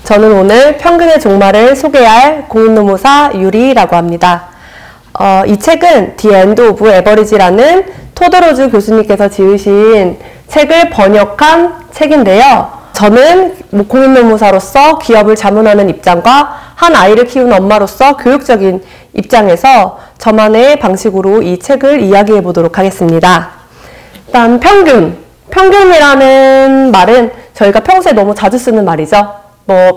저는 오늘 평균의 종말을 소개할 공인노무사 유리라고 합니다. 이 책은 The End of Average라는 토드 로즈 교수님께서 지으신 책을 번역한 책인데요. 저는 공인노무사로서 기업을 자문하는 입장과 한 아이를 키우는 엄마로서 교육적인 입장에서 저만의 방식으로 이 책을 이야기해 보도록 하겠습니다. 일단 평균이라는 말은 저희가 평소에 너무 자주 쓰는 말이죠.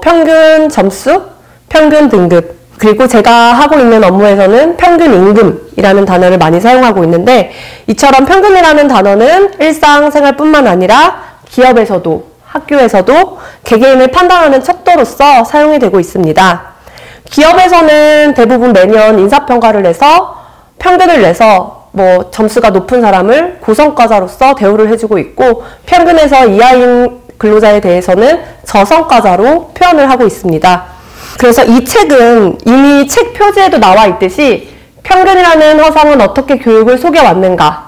평균 점수, 평균 등급, 그리고 제가 하고 있는 업무에서는 평균 임금이라는 단어를 많이 사용하고 있는데, 이처럼 평균이라는 단어는 일상생활뿐만 아니라 기업에서도, 학교에서도 개개인을 판단하는 척도로서 사용이 되고 있습니다. 기업에서는 대부분 매년 인사평가를 내서 평균을 내서 점수가 높은 사람을 고성과자로서 대우를 해주고 있고, 평균에서 이하인 근로자에 대해서는 저성과자로 표현을 하고 있습니다. 그래서 이 책은 이미 책 표지에도 나와 있듯이 평균이라는 허상은 어떻게 교육을 속여왔는가,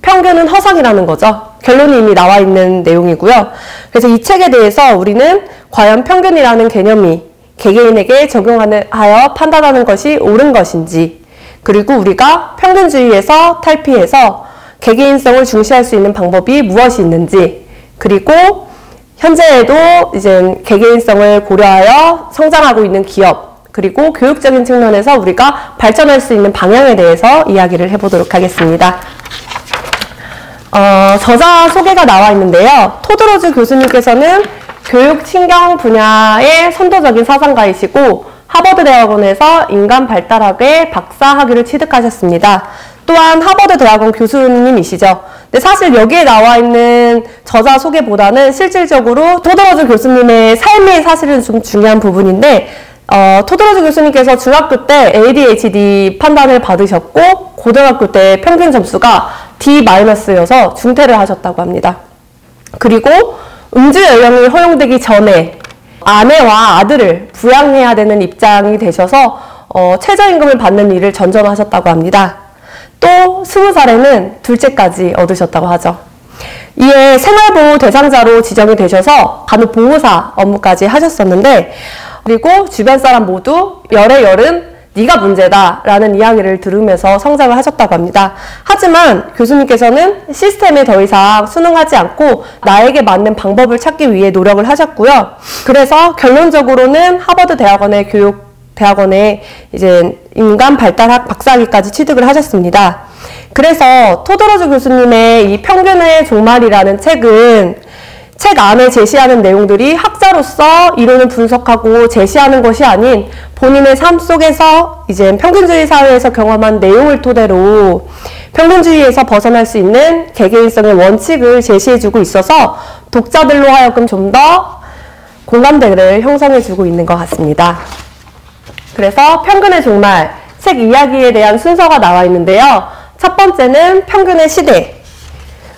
평균은 허상이라는 거죠. 결론이 이미 나와 있는 내용이고요. 그래서 이 책에 대해서 우리는 과연 평균이라는 개념이 개개인에게 적용하여 판단하는 것이 옳은 것인지, 그리고 우리가 평균주의에서 탈피해서 개개인성을 중시할 수 있는 방법이 무엇이 있는지, 그리고 현재에도 이제 개개인성을 고려하여 성장하고 있는 기업, 그리고 교육적인 측면에서 우리가 발전할 수 있는 방향에 대해서 이야기를 해보도록 하겠습니다. 저자 소개가 나와 있는데요. 토드 로즈 교수님께서는 교육 친경 분야의 선도적인 사상가이시고 하버드 대학원에서 인간 발달학의 박사 학위를 취득하셨습니다. 또한 하버드 대학원 교수님이시죠. 근데 사실 여기에 나와 있는 저자 소개보다는 실질적으로 토드 로즈 교수님의 삶이 사실은 좀 중요한 부분인데, 토드 로즈 교수님께서 중학교 때 ADHD 판단을 받으셨고 고등학교 때 평균 점수가 D-여서 중퇴를 하셨다고 합니다. 그리고 음주 연령이 허용되기 전에 아내와 아들을 부양해야 되는 입장이 되셔서 최저임금을 받는 일을 전전하셨다고 합니다. 또 20살에는 둘째까지 얻으셨다고 하죠. 이에 생활보호 대상자로 지정이 되셔서 간호보호사 업무까지 하셨었는데, 그리고 주변 사람 모두 열의 열은 네가 문제다 라는 이야기를 들으면서 성장을 하셨다고 합니다. 하지만 교수님께서는 시스템에 더 이상 순응하지 않고 나에게 맞는 방법을 찾기 위해 노력을 하셨고요. 그래서 결론적으로는 하버드 대학원에 이제 인간 발달학 박사학위까지 취득을 하셨습니다. 그래서 토드 로즈 교수님의 이 평균의 종말이라는 책은 책 안에 제시하는 내용들이 학자로서 이론을 분석하고 제시하는 것이 아닌 본인의 삶 속에서 이제 평균주의 사회에서 경험한 내용을 토대로 평균주의에서 벗어날 수 있는 개개인성의 원칙을 제시해주고 있어서 독자들로 하여금 좀 더 공감대를 형성해주고 있는 것 같습니다. 그래서 평균의 종말, 책 이야기에 대한 순서가 나와 있는데요. 첫 번째는 평균의 시대.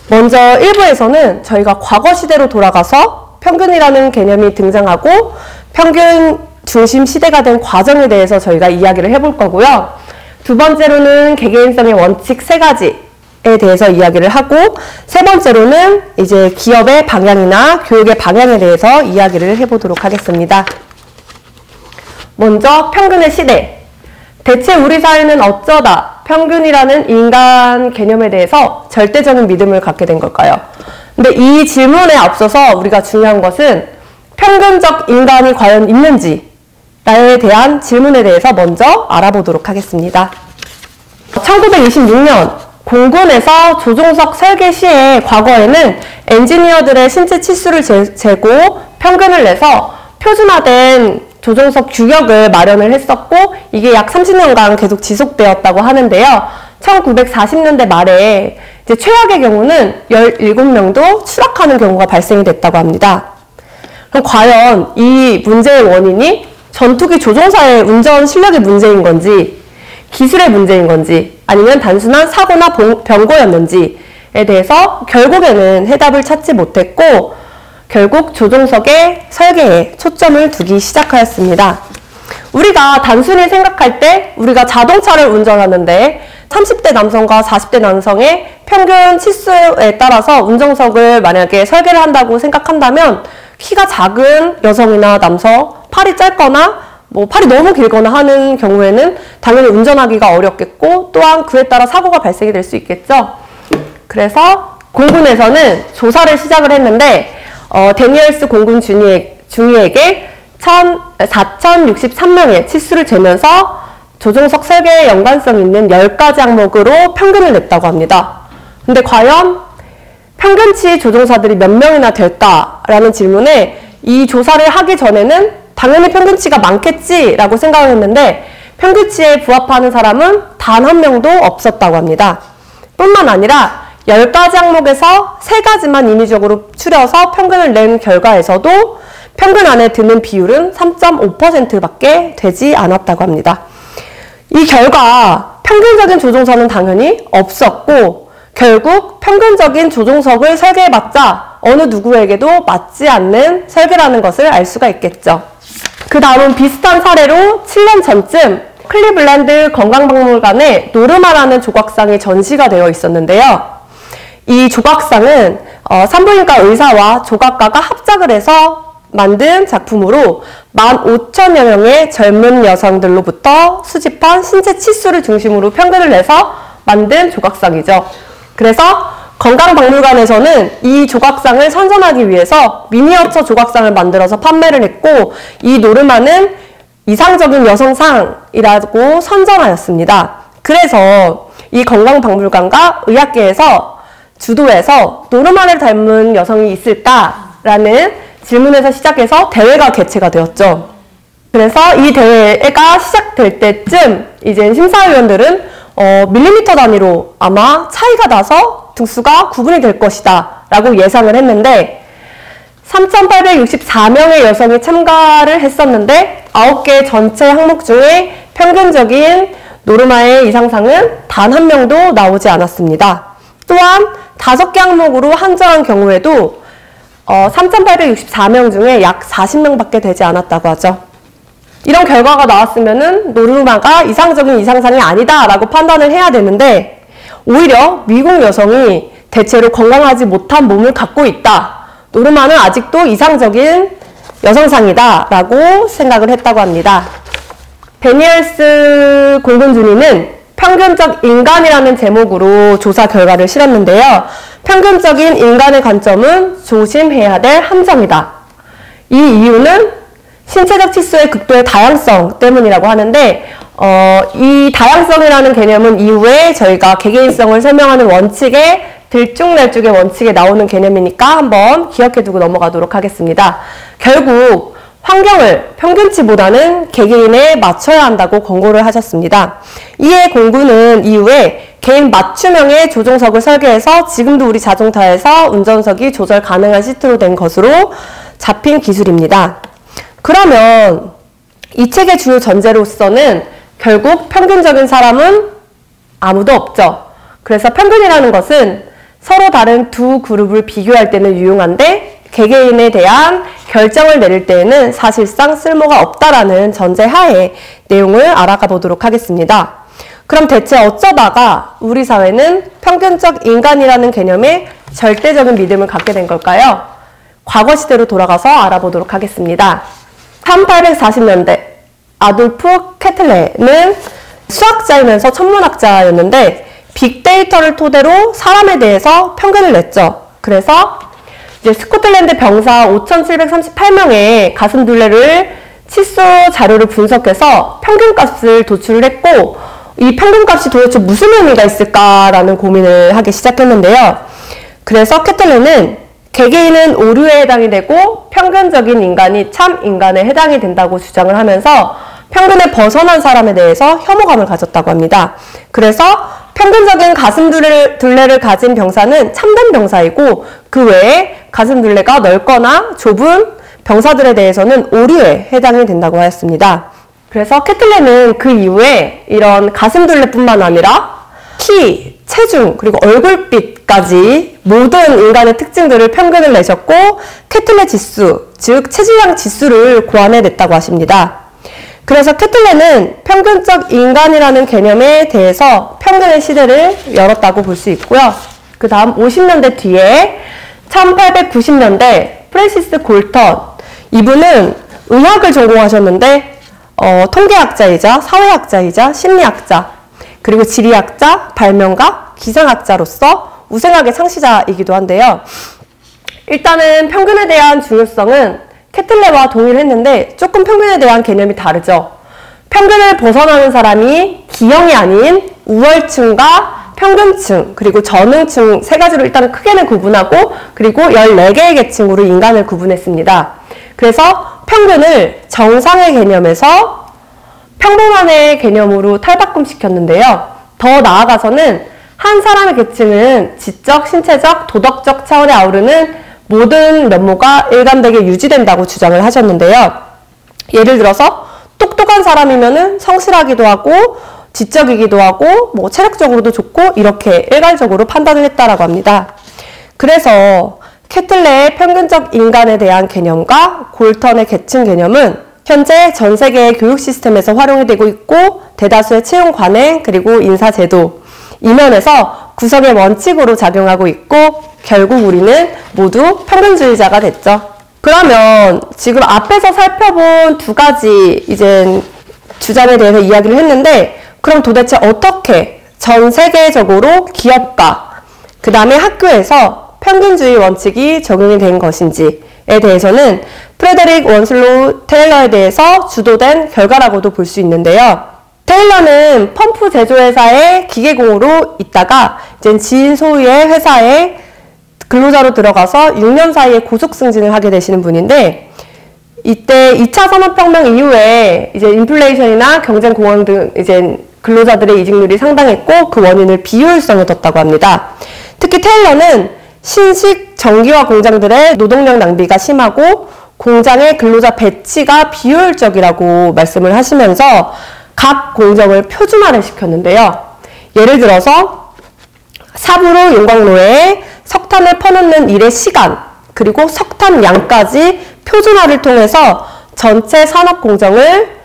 먼저 1부에서는 저희가 과거 시대로 돌아가서 평균이라는 개념이 등장하고 평균 중심 시대가 된 과정에 대해서 저희가 이야기를 해볼 거고요. 두 번째로는 개개인성의 원칙 3가지에 대해서 이야기를 하고, 세 번째로는 이제 기업의 방향이나 교육의 방향에 대해서 이야기를 해보도록 하겠습니다. 먼저 평균의 시대. 대체 우리 사회는 어쩌다 평균이라는 인간 개념에 대해서 절대적인 믿음을 갖게 된 걸까요? 근데 이 질문에 앞서서 우리가 중요한 것은 평균적 인간이 과연 있는지에 대한 질문에 대해서 먼저 알아보도록 하겠습니다. 1926년 공군에서 조종석 설계 시에 과거에는 엔지니어들의 신체 치수를 재고 평균을 내서 표준화된 조종석 규격을 마련을 했었고, 이게 약 30년간 계속 지속되었다고 하는데요. 1940년대 말에 이제 최악의 경우는 17명도 추락하는 경우가 발생이 됐다고 합니다. 그럼 과연 이 문제의 원인이 전투기 조종사의 운전 실력의 문제인 건지, 기술의 문제인 건지, 아니면 단순한 사고나 병고였는지에 대해서 결국에는 해답을 찾지 못했고, 결국 조종석의 설계에 초점을 두기 시작하였습니다. 우리가 단순히 생각할 때 우리가 자동차를 운전하는데 30대 남성과 40대 남성의 평균 치수에 따라서 운전석을 만약에 설계를 한다고 생각한다면 키가 작은 여성이나 남성, 팔이 짧거나 뭐 팔이 너무 길거나 하는 경우에는 당연히 운전하기가 어렵겠고 또한 그에 따라 사고가 발생이 될 수 있겠죠. 그래서 공군에서는 조사를 시작을 했는데 데니얼스 공군 중위에게 4,063명의 치수를 재면서 조종석 설계에 연관성 있는 10가지 항목으로 평균을 냈다고 합니다. 근데 과연 평균치 조종사들이 몇 명이나 될까라는 질문에 이 조사를 하기 전에는 당연히 평균치가 많겠지라고 생각을 했는데 평균치에 부합하는 사람은 단 한 명도 없었다고 합니다. 뿐만 아니라 10가지 항목에서 3가지만 인위적으로 추려서 평균을 낸 결과에서도 평균 안에 드는 비율은 3.5%밖에 되지 않았다고 합니다. 이 결과 평균적인 조종사는 당연히 없었고 결국 평균적인 조종석을 설계해봤자 어느 누구에게도 맞지 않는 설계라는 것을 알 수가 있겠죠. 그 다음은 비슷한 사례로 7년 전쯤 클리블랜드 건강박물관에 노르마라는 조각상이 전시가 되어 있었는데요. 이 조각상은 산부인과 의사와 조각가가 합작을 해서 만든 작품으로 15,000여 명의 젊은 여성들로부터 수집한 신체 치수를 중심으로 평균을 내서 만든 조각상이죠. 그래서 건강박물관에서는 이 조각상을 선전하기 위해서 미니어처 조각상을 만들어서 판매를 했고 이 노르마는 이상적인 여성상이라고 선전하였습니다. 그래서 이 건강박물관과 의학계에서 주도해서 노르마를 닮은 여성이 있을까라는 질문에서 시작해서 대회가 개최가 되었죠. 그래서 이 대회가 시작될 때쯤 이제 심사위원들은 밀리미터 단위로 아마 차이가 나서 등수가 구분이 될 것이다 라고 예상을 했는데 3,864명의 여성이 참가를 했었는데 9개 전체 항목 중에 평균적인 노르마의 이상상은 단 한 명도 나오지 않았습니다. 또한 5개 항목으로 한정한 경우에도 3,864명 중에 약 40명밖에 되지 않았다고 하죠. 이런 결과가 나왔으면은 노르마가 이상적인 이상상이 아니다 라고 판단을 해야 되는데 오히려 미국 여성이 대체로 건강하지 못한 몸을 갖고 있다. 노르마는 아직도 이상적인 여성상이다 라고 생각을 했다고 합니다. 데니얼스 공군준위는 평균적 인간이라는 제목으로 조사 결과를 실었는데요. 평균적인 인간의 관점은 조심해야 될 함정이다. 이 이유는 신체적 치수의 극도의 다양성 때문이라고 하는데 이 다양성이라는 개념은 이후에 저희가 개개인성을 설명하는 원칙에 들쭉날쭉의 원칙에 나오는 개념이니까 한번 기억해두고 넘어가도록 하겠습니다. 결국 환경을 평균치보다는 개개인에 맞춰야 한다고 권고를 하셨습니다. 이에 공군은 이후에 개인 맞춤형의 조종석을 설계해서 지금도 우리 자동차에서 운전석이 조절 가능한 시트로 된 것으로 잡힌 기술입니다. 그러면 이 책의 주요 전제로서는 결국 평균적인 사람은 아무도 없죠. 그래서 평균이라는 것은 서로 다른 두 그룹을 비교할 때는 유용한데 개개인에 대한 결정을 내릴 때에는 사실상 쓸모가 없다라는 전제하에 내용을 알아가 보도록 하겠습니다. 그럼 대체 어쩌다가 우리 사회는 평균적 인간이라는 개념에 절대적인 믿음을 갖게 된 걸까요? 과거 시대로 돌아가서 알아보도록 하겠습니다. 1840년대 아돌프 케틀레는 수학자이면서 천문학자였는데 빅데이터를 토대로 사람에 대해서 평균을 냈죠. 그래서 이제 스코틀랜드 병사 5,738명의 가슴둘레를 치수 자료를 분석해서 평균값을 도출을 했고 이 평균값이 도대체 무슨 의미가 있을까라는 고민을 하기 시작했는데요. 그래서 케틀레는 개개인은 오류에 해당이 되고 평균적인 인간이 참 인간에 해당이 된다고 주장을 하면서 평균에 벗어난 사람에 대해서 혐오감을 가졌다고 합니다. 그래서 평균적인 가슴둘레를 가진 병사는 참된 병사이고 그 외에 가슴둘레가 넓거나 좁은 병사들에 대해서는 오류에 해당이 된다고 하였습니다. 그래서 케틀레는 그 이후에 이런 가슴둘레뿐만 아니라 키, 체중, 그리고 얼굴빛까지 모든 인간의 특징들을 평균을 내셨고 케틀레 지수, 즉 체질량 지수를 고안해냈다고 하십니다. 그래서 케틀레는 평균적 인간이라는 개념에 대해서 평균의 시대를 열었다고 볼 수 있고요. 그 다음 50년대 뒤에 1890년대 프랜시스 골턴, 이분은 의학을 전공하셨는데 통계학자이자 사회학자이자 심리학자, 그리고 지리학자, 발명가, 기상학자로서 우생학의 창시자이기도 한데요. 일단은 평균에 대한 중요성은 케틀레와 동일했는데 조금 평균에 대한 개념이 다르죠. 평균을 벗어나는 사람이 기형이 아닌 우월층과 평균층, 그리고 저능층 세 가지로 일단은 크게는 구분하고, 그리고 14개의 계층으로 인간을 구분했습니다. 그래서 평균을 정상의 개념에서 평범한의 개념으로 탈바꿈시켰는데요. 더 나아가서는 한 사람의 계층은 지적, 신체적, 도덕적 차원에 아우르는 모든 면모가 일관되게 유지된다고 주장을 하셨는데요. 예를 들어서 똑똑한 사람이면은 성실하기도 하고 지적이기도 하고 뭐 체력적으로도 좋고 이렇게 일괄적으로 판단을 했다라고 합니다. 그래서 케틀레의 평균적 인간에 대한 개념과 골턴의 계층 개념은 현재 전 세계의 교육 시스템에서 활용이 되고 있고, 대다수의 채용 관행 그리고 인사 제도 이면에서 구성의 원칙으로 작용하고 있고, 결국 우리는 모두 평균주의자가 됐죠. 그러면 지금 앞에서 살펴본 두 가지 이제 주장에 대해서 이야기를 했는데, 그럼 도대체 어떻게 전 세계적으로 기업과 그 다음에 학교에서 평균주의 원칙이 적용이 된 것인지에 대해서는 프레데릭 원슬로우 테일러에 대해서 주도된 결과라고도 볼 수 있는데요. 테일러는 펌프 제조회사의 기계공으로 있다가 이제 지인 소유의 회사에 근로자로 들어가서 6년 사이에 고속 승진을 하게 되시는 분인데, 이때 2차 산업혁명 이후에 이제 인플레이션이나 경쟁 공황 등 이제 근로자들의 이직률이 상당했고, 그 원인을 비효율성에 뒀다고 합니다. 특히 테일러는 신식 정기화 공장들의 노동력 낭비가 심하고 공장의 근로자 배치가 비효율적이라고 말씀을 하시면서 각 공정을 표준화를 시켰는데요. 예를 들어서 삽으로 용광로에 석탄을 퍼넣는 일의 시간, 그리고 석탄 양까지 표준화를 통해서 전체 산업 공정을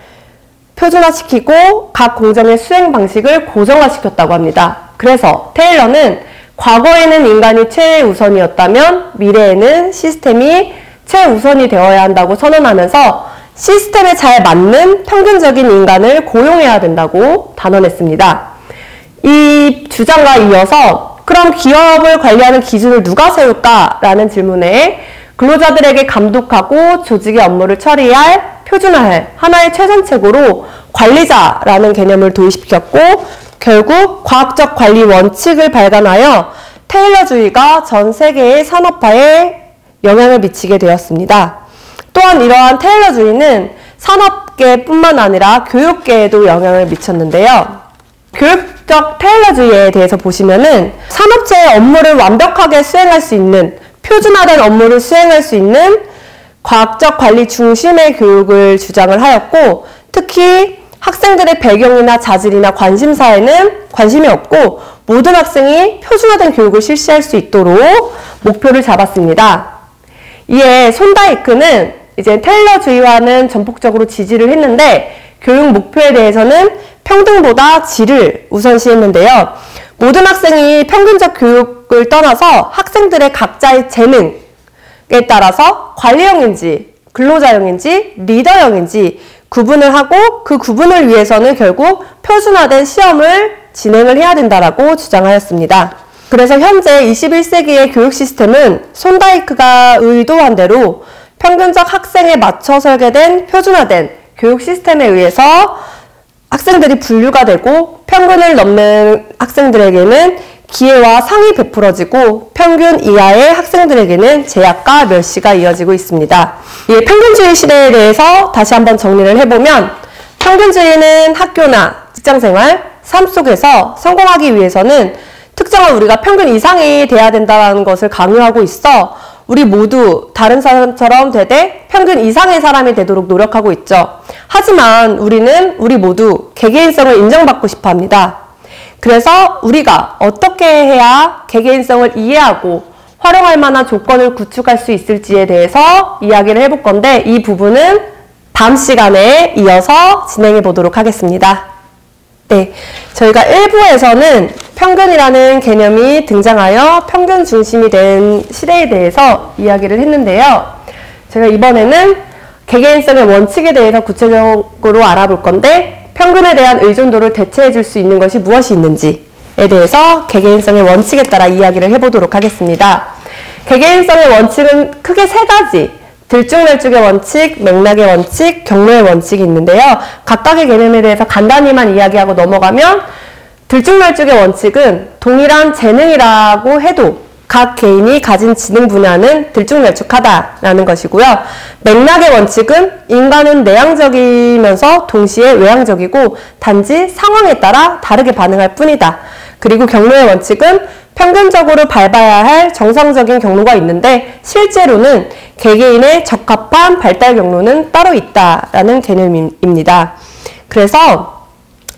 표준화시키고 각 공정의 수행 방식을 고정화시켰다고 합니다. 그래서 테일러는 과거에는 인간이 최우선이었다면 미래에는 시스템이 최우선이 되어야 한다고 선언하면서 시스템에 잘 맞는 평균적인 인간을 고용해야 된다고 단언했습니다. 이 주장과 이어서 그럼 기업을 관리하는 기준을 누가 세울까라는 질문에 근로자들에게 감독하고 조직의 업무를 처리할, 표준화할 하나의 최선책으로 관리자라는 개념을 도입시켰고, 결국 과학적 관리 원칙을 발간하여 테일러주의가 전 세계의 산업화에 영향을 미치게 되었습니다. 또한 이러한 테일러주의는 산업계뿐만 아니라 교육계에도 영향을 미쳤는데요. 교육적 테일러주의에 대해서 보시면은 산업체의 업무를 완벽하게 수행할 수 있는, 표준화된 업무를 수행할 수 있는 과학적 관리 중심의 교육을 주장을 하였고, 특히 학생들의 배경이나 자질이나 관심사에는 관심이 없고 모든 학생이 표준화된 교육을 실시할 수 있도록 목표를 잡았습니다. 이에 손다이크는 이제 테일러주의와는 전폭적으로 지지를 했는데, 교육 목표에 대해서는 평등보다 질을 우선시했는데요. 모든 학생이 평균적 교육을 떠나서 학생들의 각자의 재능에 따라서 관리형인지 근로자형인지 리더형인지 구분을 하고, 그 구분을 위해서는 결국 표준화된 시험을 진행을 해야 된다라고 주장하였습니다. 그래서 현재 21세기의 교육 시스템은 손다이크가 의도한 대로 평균적 학생에 맞춰 설계된 표준화된 교육 시스템에 의해서 학생들이 분류가 되고, 평균을 넘는 학생들에게는 기회와 상이 베풀어지고 평균 이하의 학생들에게는 제약과 멸시가 이어지고 있습니다. 이 평균주의 시대에 대해서 다시 한번 정리를 해보면, 평균주의는 학교나 직장생활, 삶 속에서 성공하기 위해서는 특정한 우리가 평균 이상이 돼야 된다는 것을 강요하고 있어 우리 모두 다른 사람처럼 되되 평균 이상의 사람이 되도록 노력하고 있죠. 하지만 우리 모두 개개인성을 인정받고 싶어 합니다. 그래서 우리가 어떻게 해야 개개인성을 이해하고 활용할 만한 조건을 구축할 수 있을지에 대해서 이야기를 해볼 건데, 이 부분은 다음 시간에 이어서 진행해 보도록 하겠습니다. 네, 저희가 1부에서는 평균이라는 개념이 등장하여 평균 중심이 된 시대에 대해서 이야기를 했는데요. 제가 이번에는 개개인성의 원칙에 대해서 구체적으로 알아볼 건데 평균에 대한 의존도를 대체해 줄 수 있는 것이 무엇이 있는지에 대해서 개개인성의 원칙에 따라 이야기를 해보도록 하겠습니다. 개개인성의 원칙은 크게 세 가지, 들쭉날쭉의 원칙, 맥락의 원칙, 경로의 원칙이 있는데요. 각각의 개념에 대해서 간단히만 이야기하고 넘어가면 들쭉날쭉의 원칙은 동일한 재능이라고 해도 각 개인이 가진 지능 분야는 들쭉날쭉하다라는 것이고요. 맥락의 원칙은 인간은 내향적이면서 동시에 외향적이고 단지 상황에 따라 다르게 반응할 뿐이다. 그리고 경로의 원칙은 평균적으로 밟아야 할 정상적인 경로가 있는데 실제로는 개개인의 적합한 발달 경로는 따로 있다라는 개념입니다. 그래서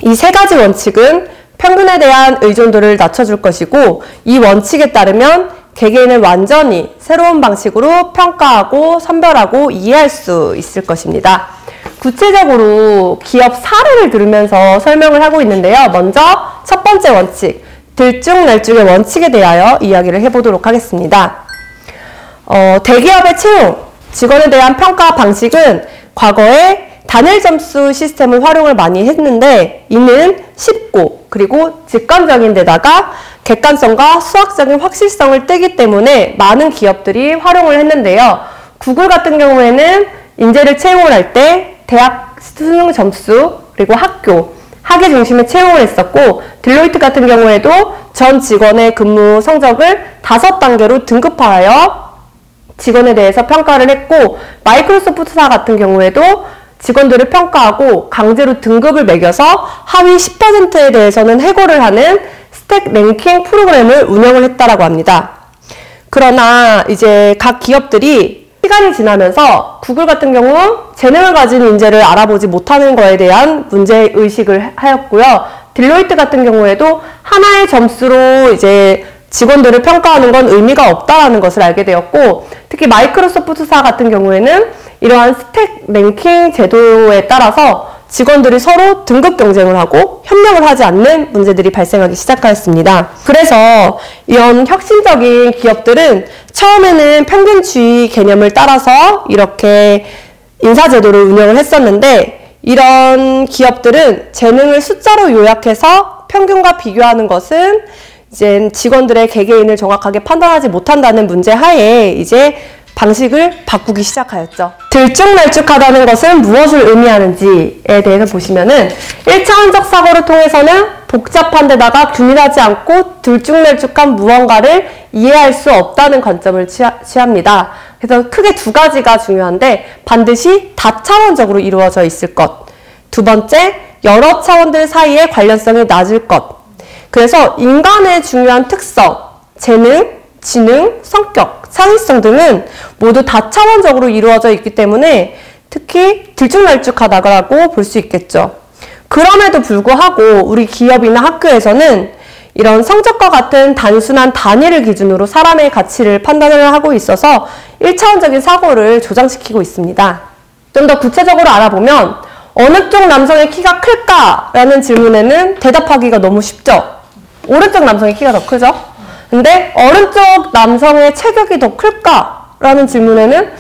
이 세 가지 원칙은 평균에 대한 의존도를 낮춰줄 것이고 이 원칙에 따르면 개개인을 완전히 새로운 방식으로 평가하고 선별하고 이해할 수 있을 것입니다. 구체적으로 기업 사례를 들으면서 설명을 하고 있는데요. 먼저 첫 번째 원칙, 들쭉날쭉의 원칙에 대하여 이야기를 해보도록 하겠습니다. 대기업의 채용, 직원에 대한 평가 방식은 과거에 단일 점수 시스템을 활용을 많이 했는데 이는 쉽고 그리고 직관적인 데다가 객관성과 수학적인 확실성을 떼기 때문에 많은 기업들이 활용을 했는데요. 구글 같은 경우에는 인재를 채용을 할 때 대학 수능 점수 그리고 학위 중심의 채용을 했었고 딜로이트 같은 경우에도 전 직원의 근무 성적을 5단계로 등급화하여 직원에 대해서 평가를 했고 마이크로소프트사 같은 경우에도 직원들을 평가하고 강제로 등급을 매겨서 하위 10%에 대해서는 해고를 하는 스택 랭킹 프로그램을 운영을 했다라고 합니다. 그러나 이제 각 기업들이 시간이 지나면서 구글 같은 경우 재능을 가진 인재를 알아보지 못하는 거에 대한 문제의식을 하였고요. 딜로이트 같은 경우에도 하나의 점수로 이제 직원들을 평가하는 건 의미가 없다라는 것을 알게 되었고 특히 마이크로소프트사 같은 경우에는 이러한 스택 랭킹 제도에 따라서 직원들이 서로 등급 경쟁을 하고 협력을 하지 않는 문제들이 발생하기 시작하였습니다. 그래서 이런 혁신적인 기업들은 처음에는 평균주의 개념을 따라서 이렇게 인사제도를 운영을 했었는데 이런 기업들은 재능을 숫자로 요약해서 평균과 비교하는 것은 이제 직원들의 개개인을 정확하게 판단하지 못한다는 문제 하에 이제 방식을 바꾸기 시작하였죠. 들쭉날쭉하다는 것은 무엇을 의미하는지에 대해서 보시면은 1차원적 사고를 통해서는 복잡한 데다가 균일하지 않고 들쭉날쭉한 무언가를 이해할 수 없다는 관점을 취합니다. 그래서 크게 두 가지가 중요한데 반드시 다차원적으로 이루어져 있을 것. 두 번째, 여러 차원들 사이의 관련성이 낮을 것. 그래서 인간의 중요한 특성, 재능, 지능, 성격, 창의성 등은 모두 다차원적으로 이루어져 있기 때문에 특히 들쭉날쭉하다고 볼 수 있겠죠. 그럼에도 불구하고 우리 기업이나 학교에서는 이런 성적과 같은 단순한 단위를 기준으로 사람의 가치를 판단을 하고 있어서 1차원적인 사고를 조장시키고 있습니다. 좀 더 구체적으로 알아보면 어느 쪽 남성의 키가 클까? 라는 질문에는 대답하기가 너무 쉽죠. 오른쪽 남성의 키가 더 크죠? 근데 오른쪽 남성의 체격이 더 클까? 라는 질문에는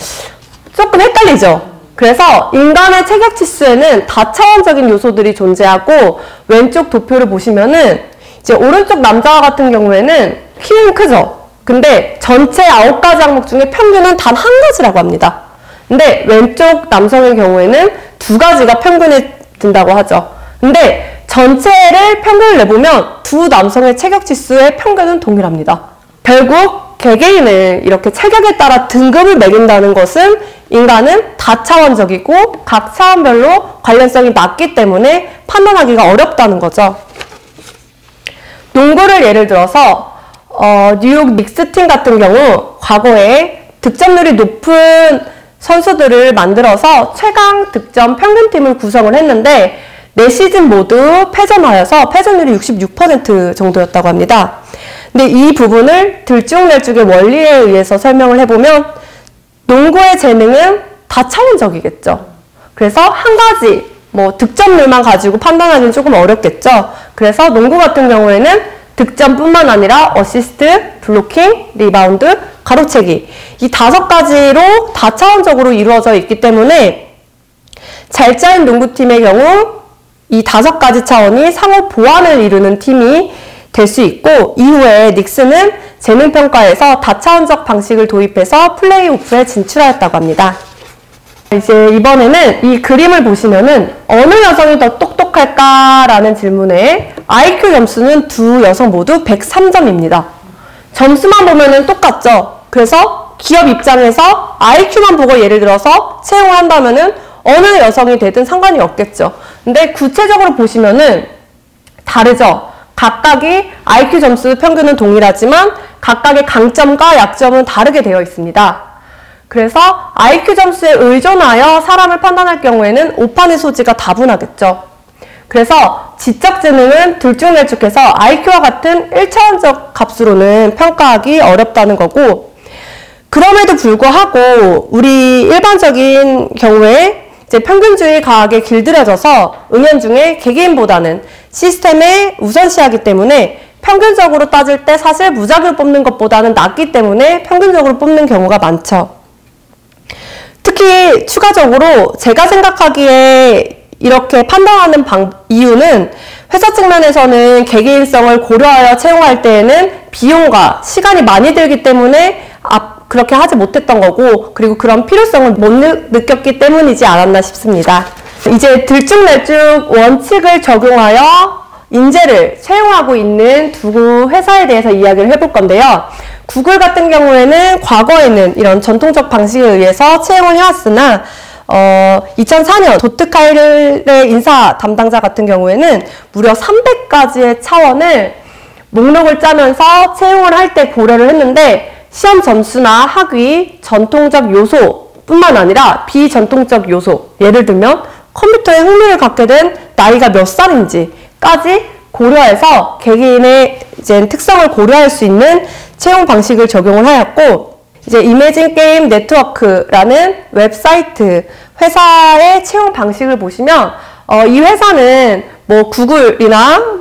조금 헷갈리죠. 그래서 인간의 체격 지수에는 다차원적인 요소들이 존재하고 왼쪽 도표를 보시면은 이제 오른쪽 남자 같은 경우에는 키는 크죠. 근데 전체 9가지 항목 중에 평균은 단 한 가지라고 합니다. 근데 왼쪽 남성의 경우에는 2가지가 평균에 든다고 하죠. 근데 전체를 평균을 내보면 두 남성의 체격 지수의 평균은 동일합니다. 결국 개개인을 이렇게 체격에 따라 등급을 매긴다는 것은 인간은 다차원적이고 각 차원별로 관련성이 낮기 때문에 판단하기가 어렵다는 거죠. 농구를 예를 들어서 뉴욕 닉스팀 같은 경우 과거에 득점률이 높은 선수들을 만들어서 최강 득점 평균팀을 구성을 했는데 4시즌 모두 패전하여서 패전율이 66% 정도였다고 합니다. 근데 이 부분을 들쭉날쭉의 원리에 의해서 설명을 해보면 농구의 재능은 다차원적이겠죠. 그래서 한 가지 득점률만 가지고 판단하기는 조금 어렵겠죠. 그래서 농구 같은 경우에는 득점뿐만 아니라 어시스트, 블로킹, 리바운드, 가로채기 이 5가지로 다차원적으로 이루어져 있기 때문에 잘 짜인 농구팀의 경우 이 5가지 차원이 상호 보완을 이루는 팀이 될 수 있고 이후에 닉스는 재능평가에서 다차원적 방식을 도입해서 플레이오프에 진출하였다고 합니다. 이제 이번에는 이 그림을 보시면은 어느 여성이 더 똑똑할까라는 질문에 IQ 점수는 두 여성 모두 103점입니다. 점수만 보면은 똑같죠. 그래서 기업 입장에서 IQ만 보고 예를 들어서 채용을 한다면은 어느 여성이 되든 상관이 없겠죠. 근데 구체적으로 보시면은 다르죠. 각각이 IQ 점수 평균은 동일하지만 각각의 강점과 약점은 다르게 되어 있습니다. 그래서 IQ 점수에 의존하여 사람을 판단할 경우에는 오판의 소지가 다분하겠죠. 그래서 지적재능은 들쭉날쭉해서 IQ와 같은 1차원적 값으로는 평가하기 어렵다는 거고 그럼에도 불구하고 우리 일반적인 경우에 이제 평균주의 과학에 길들여져서 은연중에 개개인보다는 시스템에 우선시하기 때문에 평균적으로 따질 때 사실 무작위로 뽑는 것보다는 낫기 때문에 평균적으로 뽑는 경우가 많죠. 특히 추가적으로 제가 생각하기에 이렇게 판단하는 이유는 회사 측면에서는 개개인성을 고려하여 채용할 때에는 비용과 시간이 많이 들기 때문에 그렇게 하지 못했던 거고 그리고 그런 필요성을 못 느꼈기 때문이지 않았나 싶습니다. 이제 들쭉날쭉 원칙을 적용하여 인재를 채용하고 있는 두 회사에 대해서 이야기를 해볼 건데요. 구글 같은 경우에는 과거에는 이런 전통적 방식에 의해서 채용을 해왔으나 2004년 도트카일의 인사 담당자 같은 경우에는 무려 300가지의 차원을 목록을 짜면서 채용을 할 때 고려를 했는데 시험 점수나 학위, 전통적 요소뿐만 아니라 비전통적 요소 예를 들면 컴퓨터에 흥미를 갖게 된 나이가 몇 살인지까지 고려해서 개개인의 이제 특성을 고려할 수 있는 채용 방식을 적용을 하였고 이제 이매진 게임 네트워크라는 웹사이트 회사의 채용 방식을 보시면 이 회사는 뭐 구글이나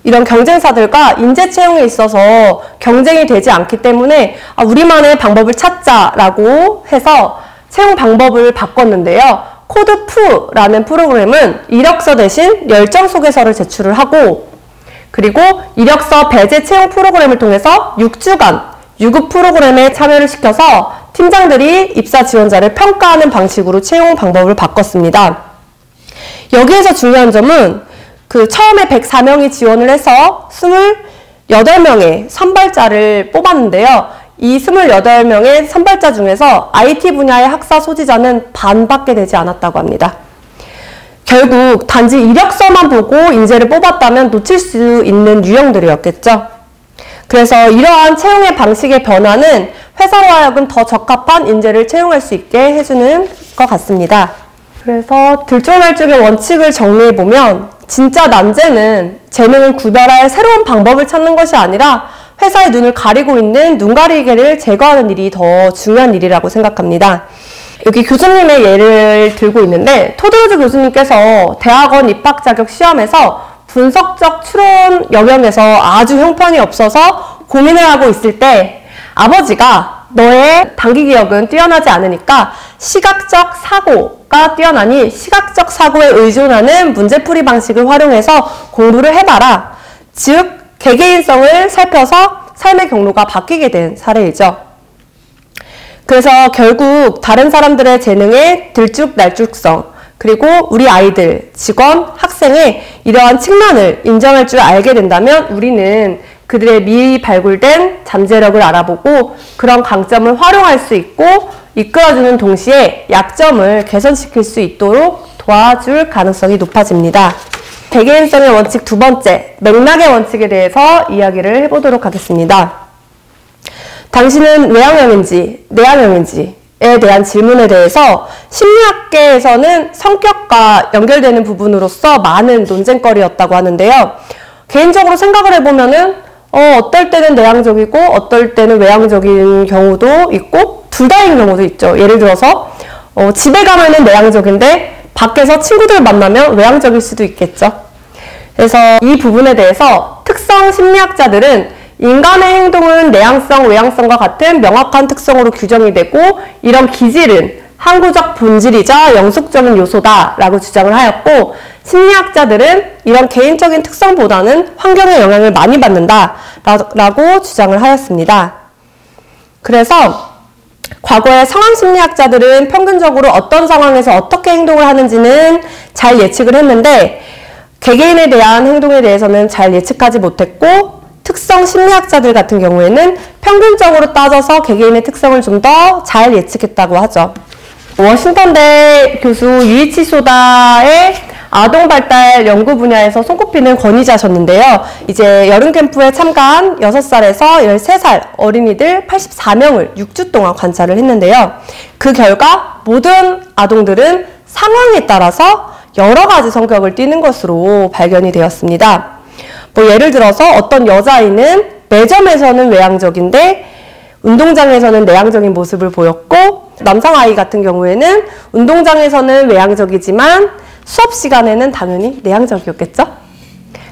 이런 경쟁사들과 인재 채용에 있어서 경쟁이 되지 않기 때문에 우리만의 방법을 찾자라고 해서 채용 방법을 바꿨는데요. 코드푸라는 프로그램은 이력서 대신 열정 소개서를 제출을 하고 그리고 이력서 배제 채용 프로그램을 통해서 6주간 유급 프로그램에 참여를 시켜서 팀장들이 입사 지원자를 평가하는 방식으로 채용 방법을 바꿨습니다. 여기에서 중요한 점은 처음에 104명이 지원을 해서 28명의 선발자를 뽑았는데요. 이 28명의 선발자 중에서 IT 분야의 학사 소지자는 반밖에 되지 않았다고 합니다. 결국 단지 이력서만 보고 인재를 뽑았다면 놓칠 수 있는 유형들이었겠죠. 그래서 이러한 채용의 방식의 변화는 회사로 하여금 더 적합한 인재를 채용할 수 있게 해주는 것 같습니다. 그래서 들쭉날쭉의 원칙을 정리해보면 진짜 난제는 재능을 구별할 새로운 방법을 찾는 것이 아니라 회사의 눈을 가리고 있는 눈가리개를 제거하는 일이 더 중요한 일이라고 생각합니다. 여기 교수님의 예를 들고 있는데 토드로즈 교수님께서 대학원 입학 자격 시험에서 분석적 추론 영역에서 아주 형편이 없어서 고민을 하고 있을 때 아버지가 너의 단기 기억은 뛰어나지 않으니까 시각적 사고가 뛰어나니 시각적 사고에 의존하는 문제풀이 방식을 활용해서 공부를 해봐라. 즉 개개인성을 살펴서 삶의 경로가 바뀌게 된 사례이죠. 그래서 결국 다른 사람들의 재능의 들쭉날쭉성 그리고 우리 아이들, 직원, 학생의 이러한 측면을 인정할 줄 알게 된다면 우리는 그들의 미리 발굴된 잠재력을 알아보고 그런 강점을 활용할 수 있고 이끌어주는 동시에 약점을 개선시킬 수 있도록 도와줄 가능성이 높아집니다. 개개인성의 원칙 두 번째, 맥락의 원칙에 대해서 이야기를 해보도록 하겠습니다. 당신은 외향형인지 내향형인지에 대한 질문에 대해서 심리학계에서는 성격과 연결되는 부분으로서 많은 논쟁거리였다고 하는데요. 개인적으로 생각을 해보면은 어떨 때는 내향적이고 어떨 때는 외향적인 경우도 있고 둘 다인 경우도 있죠. 예를 들어서 집에 가면은 내향적인데 밖에서 친구들 만나면 외향적일 수도 있겠죠. 그래서 이 부분에 대해서 특성 심리학자들은 인간의 행동은 내향성, 외향성과 같은 명확한 특성으로 규정이 되고 이런 기질은 항구적 본질이자 영속적인 요소다라고 주장을 하였고, 심리학자들은 이런 개인적인 특성보다는 환경의 영향을 많이 받는다라고 주장을 하였습니다. 그래서 과거의 상황 심리학자들은 평균적으로 어떤 상황에서 어떻게 행동을 하는지는 잘 예측을 했는데 개개인에 대한 행동에 대해서는 잘 예측하지 못했고, 특성 심리학자들 같은 경우에는 평균적으로 따져서 개개인의 특성을 좀 더 잘 예측했다고 하죠. 워싱턴대 교수 유이치 소다의 아동 발달 연구 분야에서 손꼽히는 권위자셨는데요. 이제 여름 캠프에 참가한 6살에서 13살 어린이들 84명을 6주 동안 관찰을 했는데요. 그 결과 모든 아동들은 상황에 따라서 여러 가지 성격을 띠는 것으로 발견이 되었습니다. 예를 들어서 어떤 여자아이는 매점에서는 외향적인데 운동장에서는 내향적인 모습을 보였고, 남성아이 같은 경우에는 운동장에서는 외향적이지만 수업 시간에는 당연히 내향적이었겠죠?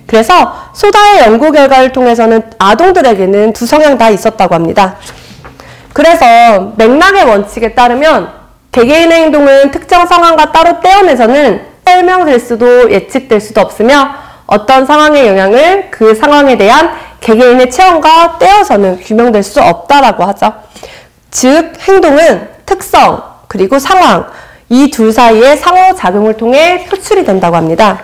그래서 소다의 연구 결과를 통해서는 아동들에게는 두 성향 다 있었다고 합니다. 그래서 맥락의 원칙에 따르면 개개인의 행동은 특정 상황과 따로 떼어내서는 설명될 수도 예측될 수도 없으며 어떤 상황의 영향을 그 상황에 대한 개개인의 체험과 떼어서는 규명될 수 없다라고 하죠. 즉, 행동은 특성 그리고 상황, 이 둘 사이의 상호작용을 통해 표출이 된다고 합니다.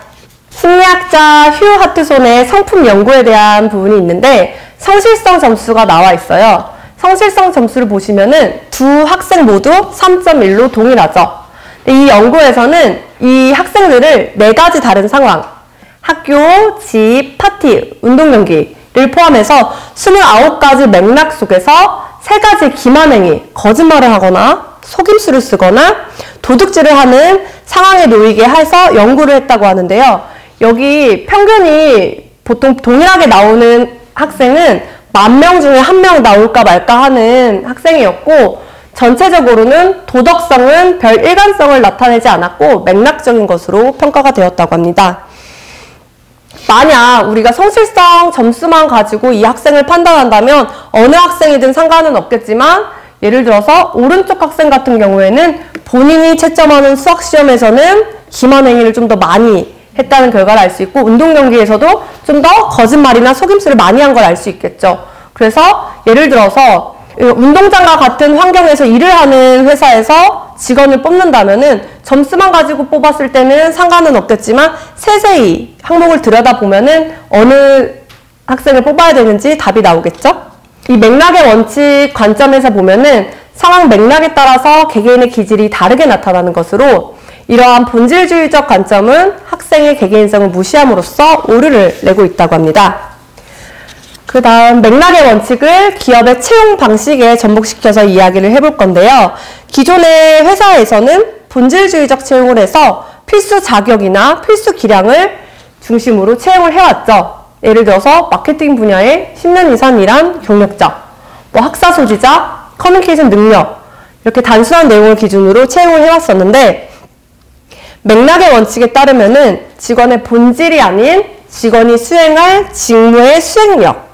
심리학자 휴 하트손의 성품 연구에 대한 부분이 있는데 성실성 점수가 나와 있어요. 성실성 점수를 보시면은 두 학생 모두 3.1로 동일하죠. 이 연구에서는 이 학생들을 4가지 다른 상황, 학교, 집, 파티, 운동 경기를 포함해서 29가지 맥락 속에서 3가지 기만행위, 거짓말을 하거나 속임수를 쓰거나 도둑질을 하는 상황에 놓이게 해서 연구를 했다고 하는데요. 여기 평균이 보통 동일하게 나오는 학생은 10,000명 중에 1명 나올까 말까 하는 학생이었고, 전체적으로는 도덕성은 별 일관성을 나타내지 않았고 맥락적인 것으로 평가가 되었다고 합니다. 만약 우리가 성실성 점수만 가지고 이 학생을 판단한다면 어느 학생이든 상관은 없겠지만, 예를 들어서 오른쪽 학생 같은 경우에는 본인이 채점하는 수학시험에서는 기만행위를 좀 더 많이 했다는 결과를 알 수 있고, 운동 경기에서도 좀 더 거짓말이나 속임수를 많이 한 걸 알 수 있겠죠. 그래서 예를 들어서 운동장과 같은 환경에서 일을 하는 회사에서 직원을 뽑는다면은 점수만 가지고 뽑았을 때는 상관은 없겠지만 세세히 항목을 들여다보면은 어느 학생을 뽑아야 되는지 답이 나오겠죠? 이 맥락의 원칙 관점에서 보면은 상황 맥락에 따라서 개개인의 기질이 다르게 나타나는 것으로, 이러한 본질주의적 관점은 학생의 개개인성을 무시함으로써 오류를 내고 있다고 합니다. 그 다음 맥락의 원칙을 기업의 채용 방식에 접목시켜서 이야기를 해볼 건데요. 기존의 회사에서는 본질주의적 채용을 해서 필수 자격이나 필수 기량을 중심으로 채용을 해왔죠. 예를 들어서 마케팅 분야에 10년 이상 일한 경력자, 학사 소지자, 커뮤니케이션 능력, 이렇게 단순한 내용을 기준으로 채용을 해왔었는데, 맥락의 원칙에 따르면은 직원의 본질이 아닌 직원이 수행할 직무의 수행력,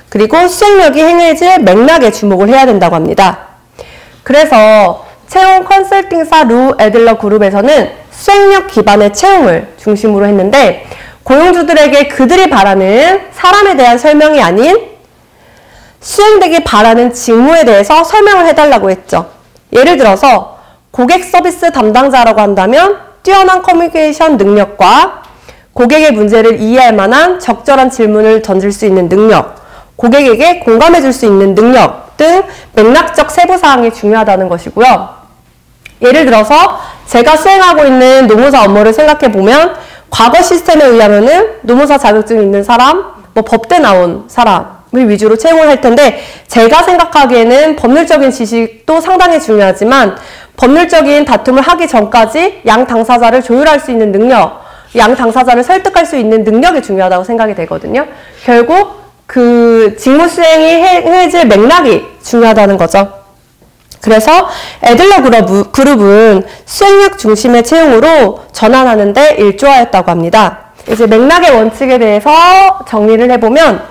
그리고 수행력이 행해질 맥락에 주목을 해야 된다고 합니다. 그래서 채용 컨설팅사 루 애들러 그룹에서는 수행력 기반의 채용을 중심으로 했는데, 고용주들에게 그들이 바라는 사람에 대한 설명이 아닌 수행되길 바라는 직무에 대해서 설명을 해달라고 했죠. 예를 들어서 고객 서비스 담당자라고 한다면 뛰어난 커뮤니케이션 능력과 고객의 문제를 이해할 만한 적절한 질문을 던질 수 있는 능력, 고객에게 공감해 줄 수 있는 능력 등 맥락적 세부사항이 중요하다는 것이고요. 예를 들어서 제가 수행하고 있는 노무사 업무를 생각해 보면 과거 시스템에 의하면은 노무사 자격증이 있는 사람, 법대 나온 사람을 위주로 채용을 할 텐데, 제가 생각하기에는 법률적인 지식도 상당히 중요하지만 법률적인 다툼을 하기 전까지 양 당사자를 조율할 수 있는 능력, 양 당사자를 설득할 수 있는 능력이 중요하다고 생각이 되거든요. 결국 그 직무 수행이 행해질 맥락이 중요하다는 거죠. 그래서 애들러 그룹은 수행력 중심의 채용으로 전환하는 데 일조하였다고 합니다. 이제 맥락의 원칙에 대해서 정리를 해보면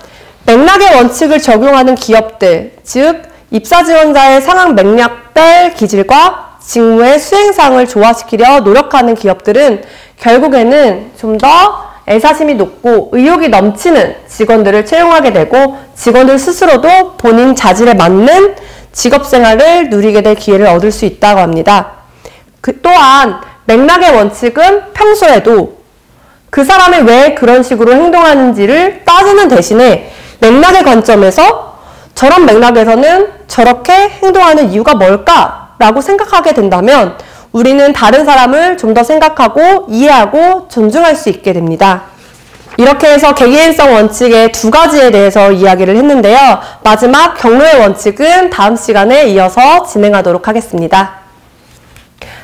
맥락의 원칙을 적용하는 기업들, 즉 입사 지원자의 상황 맥락별 기질과 직무의 수행상을 조화시키려 노력하는 기업들은 결국에는 좀 더 애사심이 높고 의욕이 넘치는 직원들을 채용하게 되고 직원들 스스로도 본인 자질에 맞는 직업생활을 누리게 될 기회를 얻을 수 있다고 합니다. 또한 맥락의 원칙은 평소에도 그 사람이 왜 그런 식으로 행동하는지를 따지는 대신에 맥락의 관점에서 저런 맥락에서는 저렇게 행동하는 이유가 뭘까라고 생각하게 된다면 우리는 다른 사람을 좀 더 생각하고 이해하고 존중할 수 있게 됩니다. 이렇게 해서 개개인성 원칙의 두 가지에 대해서 이야기를 했는데요. 마지막 경로의 원칙은 다음 시간에 이어서 진행하도록 하겠습니다.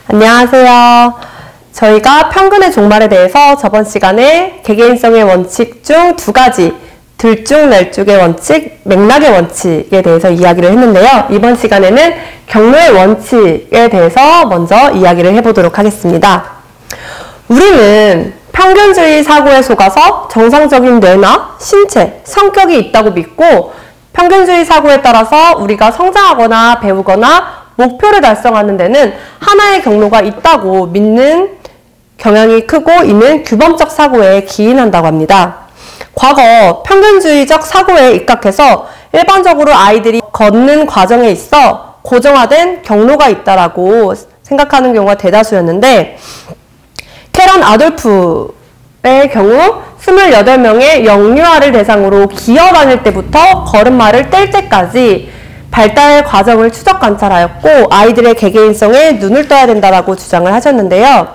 안녕하세요. 저희가 평균의 종말에 대해서 저번 시간에 개개인성의 원칙 중 두 가지, 들쭉날쭉의 원칙, 맥락의 원칙에 대해서 이야기를 했는데요. 이번 시간에는 경로의 원칙에 대해서 먼저 이야기를 해보도록 하겠습니다. 우리는 평균주의 사고에 속아서 정상적인 뇌나 신체, 성격이 있다고 믿고 평균주의 사고에 따라서 우리가 성장하거나 배우거나 목표를 달성하는 데는 하나의 경로가 있다고 믿는 경향이 크고 이는 규범적 사고에 기인한다고 합니다. 과거 평균주의적 사고에 입각해서 일반적으로 아이들이 걷는 과정에 있어 고정화된 경로가 있다라고 생각하는 경우가 대다수였는데 캐런 아돌프의 경우 28명의 영유아를 대상으로 기어 다닐 때부터 걸음마를 뗄 때까지 발달 과정을 추적 관찰하였고 아이들의 개개인성에 눈을 떠야 된다라고 주장을 하셨는데요.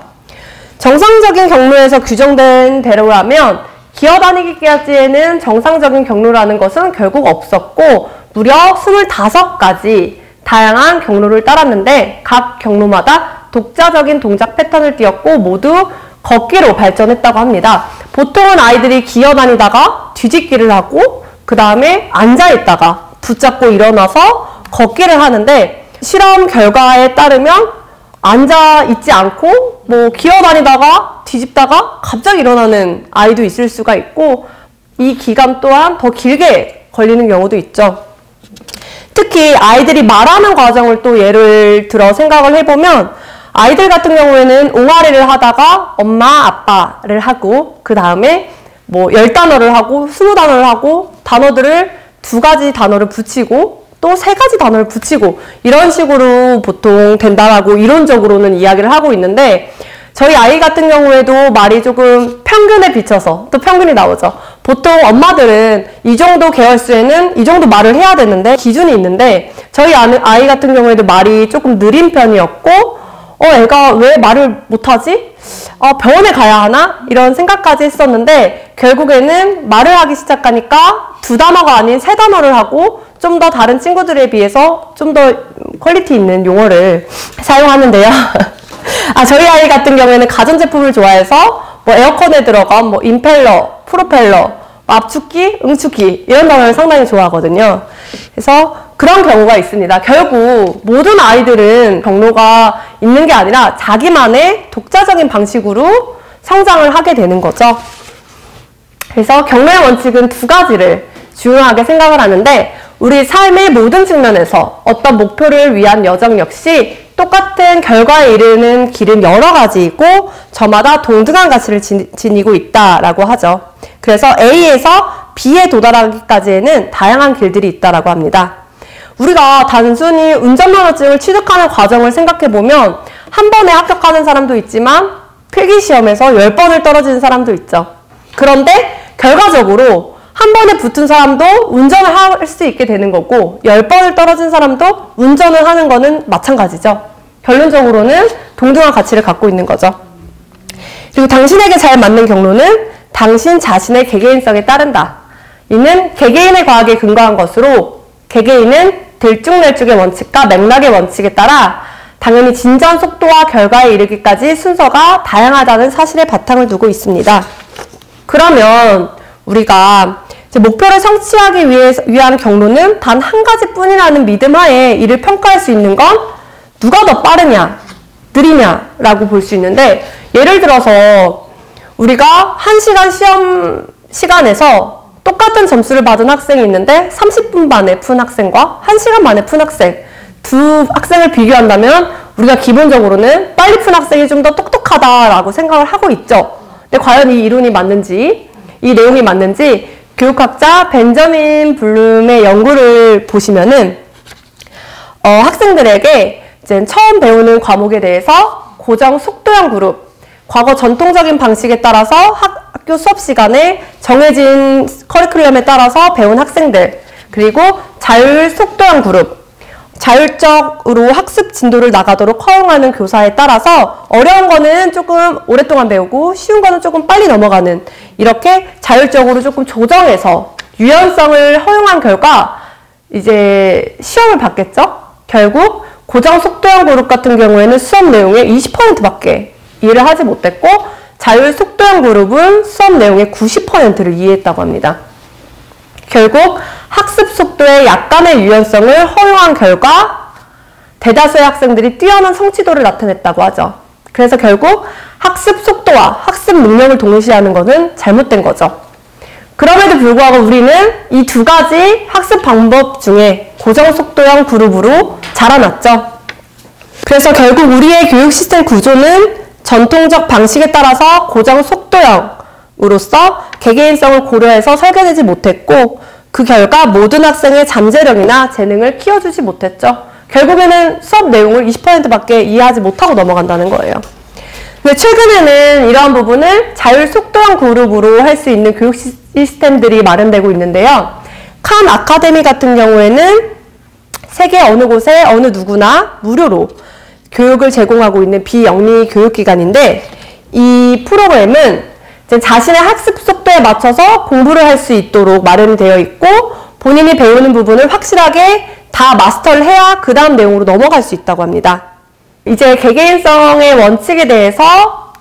정상적인 경로에서 규정된 대로라면 기어다니기까지에는 정상적인 경로라는 것은 결국 없었고 무려 25가지 다양한 경로를 따랐는데 각 경로마다 독자적인 동작 패턴을 띄었고 모두 걷기로 발전했다고 합니다. 보통은 아이들이 기어다니다가 뒤집기를 하고 그 다음에 앉아있다가 붙잡고 일어나서 걷기를 하는데 실험 결과에 따르면 앉아있지 않고 기어다니다가 뒤집다가 갑자기 일어나는 아이도 있을 수가 있고 이 기간 또한 더 길게 걸리는 경우도 있죠. 특히 아이들이 말하는 과정을 또 예를 들어 생각을 해보면 아이들 같은 경우에는 옹알이를 하다가 엄마, 아빠를 하고 그 다음에 10단어를 하고 20단어를 하고 단어들을 2가지 단어를 붙이고 또 3가지 단어를 붙이고 이런 식으로 보통 된다라고 이론적으로는 이야기를 하고 있는데 저희 아이 같은 경우에도 말이 조금 평균에 비춰서 또 평균이 나오죠. 보통 엄마들은 이 정도 계열수에는 이 정도 말을 해야 되는데 기준이 있는데 저희 아이 같은 경우에도 말이 조금 느린 편이었고 애가 왜 말을 못하지? 병원에 가야 하나? 이런 생각까지 했었는데 결국에는 말을 하기 시작하니까 2단어가 아닌 3단어를 하고 좀 더 다른 친구들에 비해서 좀 더 퀄리티 있는 용어를 사용하는데요. 저희 아이 같은 경우에는 가전제품을 좋아해서 에어컨에 들어간 임펠러, 프로펠러, 압축기, 응축기 이런 단어를 상당히 좋아하거든요. 그래서 그런 경우가 있습니다. 결국 모든 아이들은 경로가 있는 게 아니라 자기만의 독자적인 방식으로 성장을 하게 되는 거죠. 그래서 경로의 원칙은 2가지를 중요하게 생각을 하는데 우리 삶의 모든 측면에서 어떤 목표를 위한 여정 역시 똑같은 결과에 이르는 길은 여러 가지이고 저마다 동등한 가치를 지니고 있다라고 하죠. 그래서 A에서 B에 도달하기까지에는 다양한 길들이 있다라고 합니다. 우리가 단순히 운전면허증을 취득하는 과정을 생각해보면 한 번에 합격하는 사람도 있지만 필기시험에서 10번을 떨어지는 사람도 있죠. 그런데 결과적으로 한 번에 붙은 사람도 운전을 할 수 있게 되는 거고 10번을 떨어진 사람도 운전을 하는 거는 마찬가지죠. 결론적으로는 동등한 가치를 갖고 있는 거죠. 그리고 당신에게 잘 맞는 경로는 당신 자신의 개개인성에 따른다. 이는 개개인의 과학에 근거한 것으로 개개인은 들쭉날쭉의 원칙과 맥락의 원칙에 따라 당연히 진전 속도와 결과에 이르기까지 순서가 다양하다는 사실에 바탕을 두고 있습니다. 그러면 우리가 목표를 성취하기 위한 경로는 단 한 가지뿐이라는 믿음 하에 이를 평가할 수 있는 건 누가 더 빠르냐, 느리냐라고 볼 수 있는데 예를 들어서 우리가 1시간 시험 시간에서 똑같은 점수를 받은 학생이 있는데 30분 만에 푼 학생과 1시간 만에 푼 학생, 두 학생을 비교한다면 우리가 기본적으로는 빨리 푼 학생이 좀 더 똑똑하다라고 생각을 하고 있죠. 근데 과연 이 이론이 맞는지, 이 내용이 맞는지 교육학자 벤저민 블룸의 연구를 보시면은 학생들에게 이제 처음 배우는 과목에 대해서 고정 속도형 그룹, 과거 전통적인 방식에 따라서 학교 수업 시간에 정해진 커리큘럼에 따라서 배운 학생들, 그리고 자율 속도형 그룹, 자율적으로 학습 진도를 나가도록 허용하는 교사에 따라서 어려운 거는 조금 오랫동안 배우고 쉬운 거는 조금 빨리 넘어가는, 이렇게 자율적으로 조금 조정해서 유연성을 허용한 결과 이제 시험을 봤겠죠? 결국 고정 속도형 그룹 같은 경우에는 수업 내용의 20%밖에 이해를 하지 못했고, 자율 속도형 그룹은 수업 내용의 90%를 이해했다고 합니다. 결국 학습 속도에 약간의 유연성을 허용한 결과 대다수의 학생들이 뛰어난 성취도를 나타냈다고 하죠. 그래서 결국 학습 속도와 학습 능력을 동시하는 것은 잘못된 거죠. 그럼에도 불구하고 우리는 이 두 가지 학습 방법 중에 고정 속도형 그룹으로 자라났죠. 그래서 결국 우리의 교육 시스템 구조는 전통적 방식에 따라서 고정 속도형으로서 개개인성을 고려해서 설계되지 못했고, 그 결과 모든 학생의 잠재력이나 재능을 키워주지 못했죠. 결국에는 수업 내용을 20%밖에 이해하지 못하고 넘어간다는 거예요. 근데 최근에는 이러한 부분을 자율 속도형 그룹으로 할 수 있는 교육 시스템들이 마련되고 있는데요. 칸 아카데미 같은 경우에는 세계 어느 곳에 어느 누구나 무료로 교육을 제공하고 있는 비영리 교육기관인데, 이 프로그램은 자신의 학습 속도에 맞춰서 공부를 할 수 있도록 마련이 되어 있고, 본인이 배우는 부분을 확실하게 다 마스터를 해야 그 다음 내용으로 넘어갈 수 있다고 합니다. 이제 개개인성의 원칙에 대해서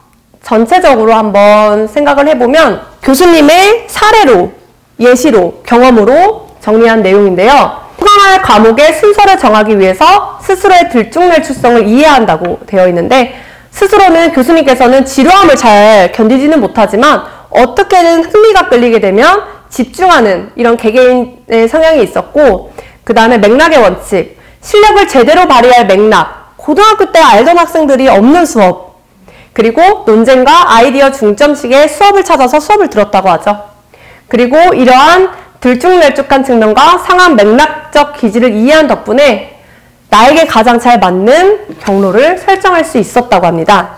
전체적으로 한번 생각을 해보면, 교수님의 사례로, 예시로, 경험으로 정리한 내용인데요. 수강할 과목의 순서를 정하기 위해서 스스로의 들쭉날쭉성을 이해야 한다고 되어 있는데, 스스로는 교수님께서는 지루함을 잘 견디지는 못하지만 어떻게든 흥미가 끌리게 되면 집중하는 이런 개개인의 성향이 있었고, 그 다음에 맥락의 원칙, 실력을 제대로 발휘할 맥락, 고등학교 때 알던 학생들이 없는 수업, 그리고 논쟁과 아이디어 중점식의 수업을 찾아서 수업을 들었다고 하죠. 그리고 이러한 들쭉날쭉한 측면과 상한 맥락적 기질을 이해한 덕분에 나에게 가장 잘 맞는 경로를 설정할 수 있었다고 합니다.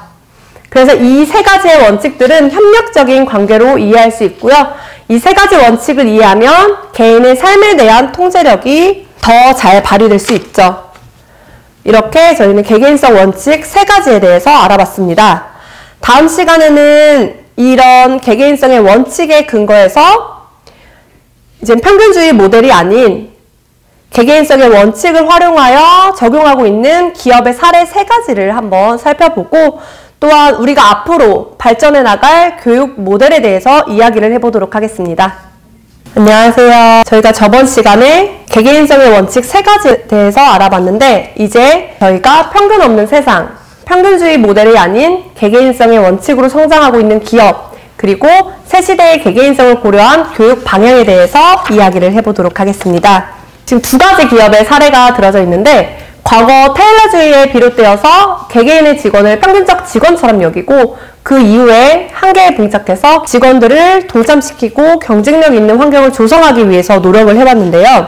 그래서 이 세 가지의 원칙들은 협력적인 관계로 이해할 수 있고요. 이 세 가지 원칙을 이해하면 개인의 삶에 대한 통제력이 더 잘 발휘될 수 있죠. 이렇게 저희는 개개인성 원칙 세 가지에 대해서 알아봤습니다. 다음 시간에는 이런 개개인성의 원칙에 근거해서 이제 평균주의 모델이 아닌 개개인성의 원칙을 활용하여 적용하고 있는 기업의 사례 세 가지를 한번 살펴보고, 또한 우리가 앞으로 발전해 나갈 교육 모델에 대해서 이야기를 해보도록 하겠습니다. 안녕하세요. 저희가 저번 시간에 개개인성의 원칙 세 가지에 대해서 알아봤는데, 이제 저희가 평균 없는 세상, 평균주의 모델이 아닌 개개인성의 원칙으로 성장하고 있는 기업, 그리고 새 시대의 개개인성을 고려한 교육 방향에 대해서 이야기를 해보도록 하겠습니다. 지금 두 가지 기업의 사례가 들어져 있는데, 과거 테일러주의에 비롯되어서 개개인의 직원을 평균적 직원처럼 여기고, 그 이후에 한계에 봉착해서 직원들을 동참시키고 경쟁력 있는 환경을 조성하기 위해서 노력을 해봤는데요.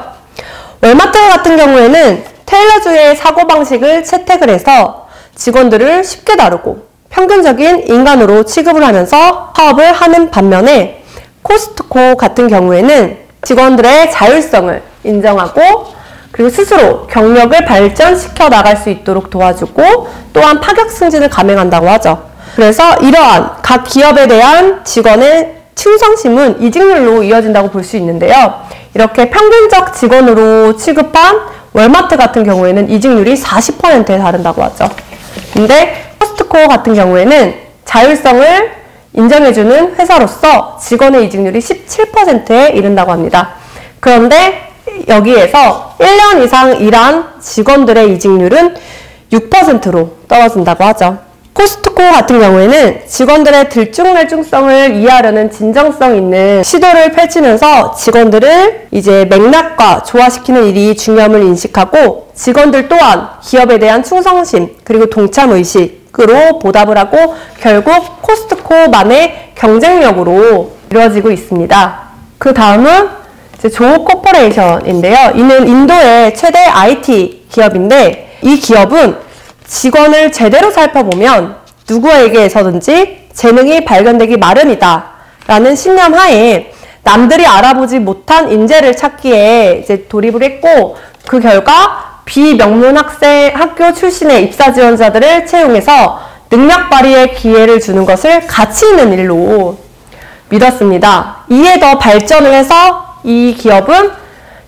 월마트 같은 경우에는 테일러주의의 사고방식을 채택을 해서 직원들을 쉽게 다루고 평균적인 인간으로 취급을 하면서 사업을 하는 반면에, 코스트코 같은 경우에는 직원들의 자율성을 인정하고, 그리고 스스로 경력을 발전시켜 나갈 수 있도록 도와주고, 또한 파격 승진을 감행한다고 하죠. 그래서 이러한 각 기업에 대한 직원의 충성심은 이직률로 이어진다고 볼 수 있는데요. 이렇게 평균적 직원으로 취급한 월마트 같은 경우에는 이직률이 40%에 달한다고 하죠. 근데 코스트코 같은 경우에는 자율성을 인정해주는 회사로서 직원의 이직률이 17%에 이른다고 합니다. 그런데 여기에서 1년 이상 일한 직원들의 이직률은 6%로 떨어진다고 하죠. 코스트코 같은 경우에는 직원들의 들쭉날쭉성을 이해하려는 진정성 있는 시도를 펼치면서 직원들을 이제 맥락과 조화시키는 일이 중요함을 인식하고 직원들 또한 기업에 대한 충성심 그리고 동참의식으로 보답을 하고 결국 코스트코만의 경쟁력으로 이루어지고 있습니다. 그 다음은 조 코퍼레이션인데요. 이는 인도의 최대 IT 기업인데 이 기업은 직원을 제대로 살펴보면 누구에게서든지 재능이 발견되기 마련이다 라는 신념 하에 남들이 알아보지 못한 인재를 찾기에 이제 돌입을 했고 그 결과 비명문 학교 출신의 입사 지원자들을 채용해서 능력 발휘의 기회를 주는 것을 가치 있는 일로 믿었습니다. 이에 더 발전을 해서 이 기업은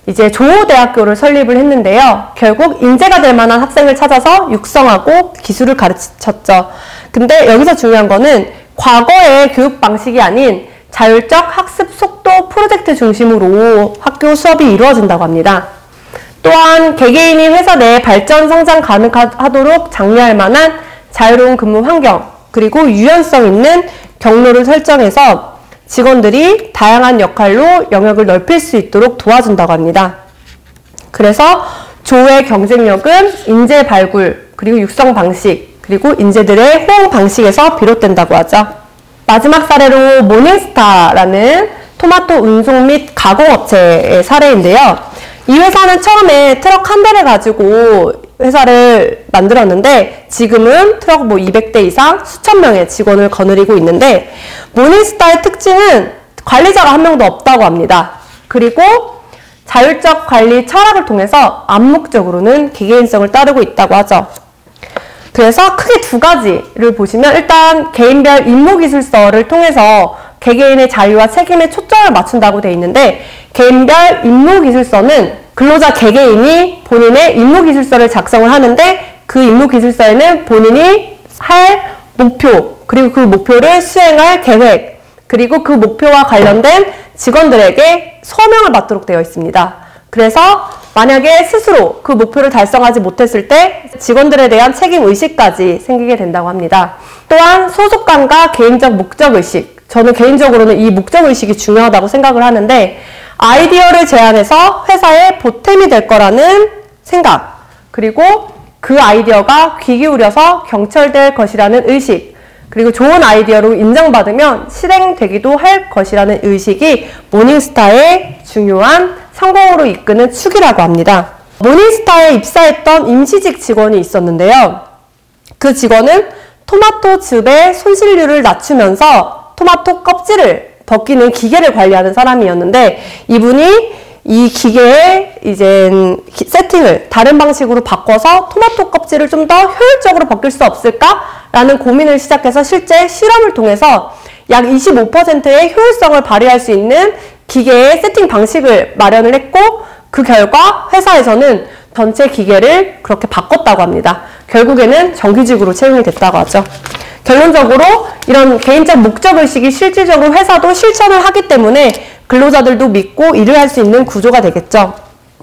이제 조호대학교를 설립을 했는데요. 결국 인재가 될 만한 학생을 찾아서 육성하고 기술을 가르쳤죠. 근데 여기서 중요한 거는 과거의 교육 방식이 아닌 자율적 학습 속도 프로젝트 중심으로 학교 수업이 이루어진다고 합니다. 또한 개개인이 회사 내 발전 성장 가능하도록 장려할 만한 자유로운 근무 환경 그리고 유연성 있는 경로를 설정해서 직원들이 다양한 역할로 영역을 넓힐 수 있도록 도와준다고 합니다. 그래서 조의 경쟁력은 인재 발굴, 그리고 육성 방식, 그리고 인재들의 호응 방식에서 비롯된다고 하죠. 마지막 사례로 모닝스타라는 토마토 운송 및 가공업체의 사례인데요. 이 회사는 처음에 트럭 한 대를 가지고 회사를 만들었는데 지금은 트럭 200대 이상 수천 명의 직원을 거느리고 있는데 모닝스타의 특징은 관리자가 한 명도 없다고 합니다. 그리고 자율적 관리 철학을 통해서 암묵적으로는 개개인성을 따르고 있다고 하죠. 그래서 크게 두 가지를 보시면 일단 개인별 임무기술서를 통해서 개개인의 자유와 책임에 초점을 맞춘다고 되어 있는데 개인별 임무기술서는 근로자 개개인이 본인의 임무기술서를 작성을 하는데 그 임무기술서에는 본인이 할 목표 그리고 그 목표를 수행할 계획 그리고 그 목표와 관련된 직원들에게 서명을 받도록 되어 있습니다. 그래서 만약에 스스로 그 목표를 달성하지 못했을 때 직원들에 대한 책임의식까지 생기게 된다고 합니다. 또한 소속감과 개인적 목적의식, 저는 개인적으로는 이 목적의식이 중요하다고 생각을 하는데 아이디어를 제안해서 회사에 보탬이 될 거라는 생각 그리고 그 아이디어가 귀 기울여서 경철될 것이라는 의식 그리고 좋은 아이디어로 인정받으면 실행되기도 할 것이라는 의식이 모닝스타의 중요한 성공으로 이끄는 축이라고 합니다. 모닝스타에 입사했던 임시직 직원이 있었는데요. 그 직원은 토마토 즙의 손실률을 낮추면서 토마토 껍질을 벗기는 기계를 관리하는 사람이었는데 이분이 이 기계의 이제 세팅을 다른 방식으로 바꿔서 토마토 껍질을 좀 더 효율적으로 벗길 수 없을까라는 고민을 시작해서 실제 실험을 통해서 약 25%의 효율성을 발휘할 수 있는 기계의 세팅 방식을 마련을 했고 그 결과 회사에서는 전체 기계를 그렇게 바꿨다고 합니다. 결국에는 정규직으로 채용이 됐다고 하죠. 결론적으로 이런 개인적 목적의식이 실질적으로 회사도 실천을 하기 때문에 근로자들도 믿고 일을 할 수 있는 구조가 되겠죠.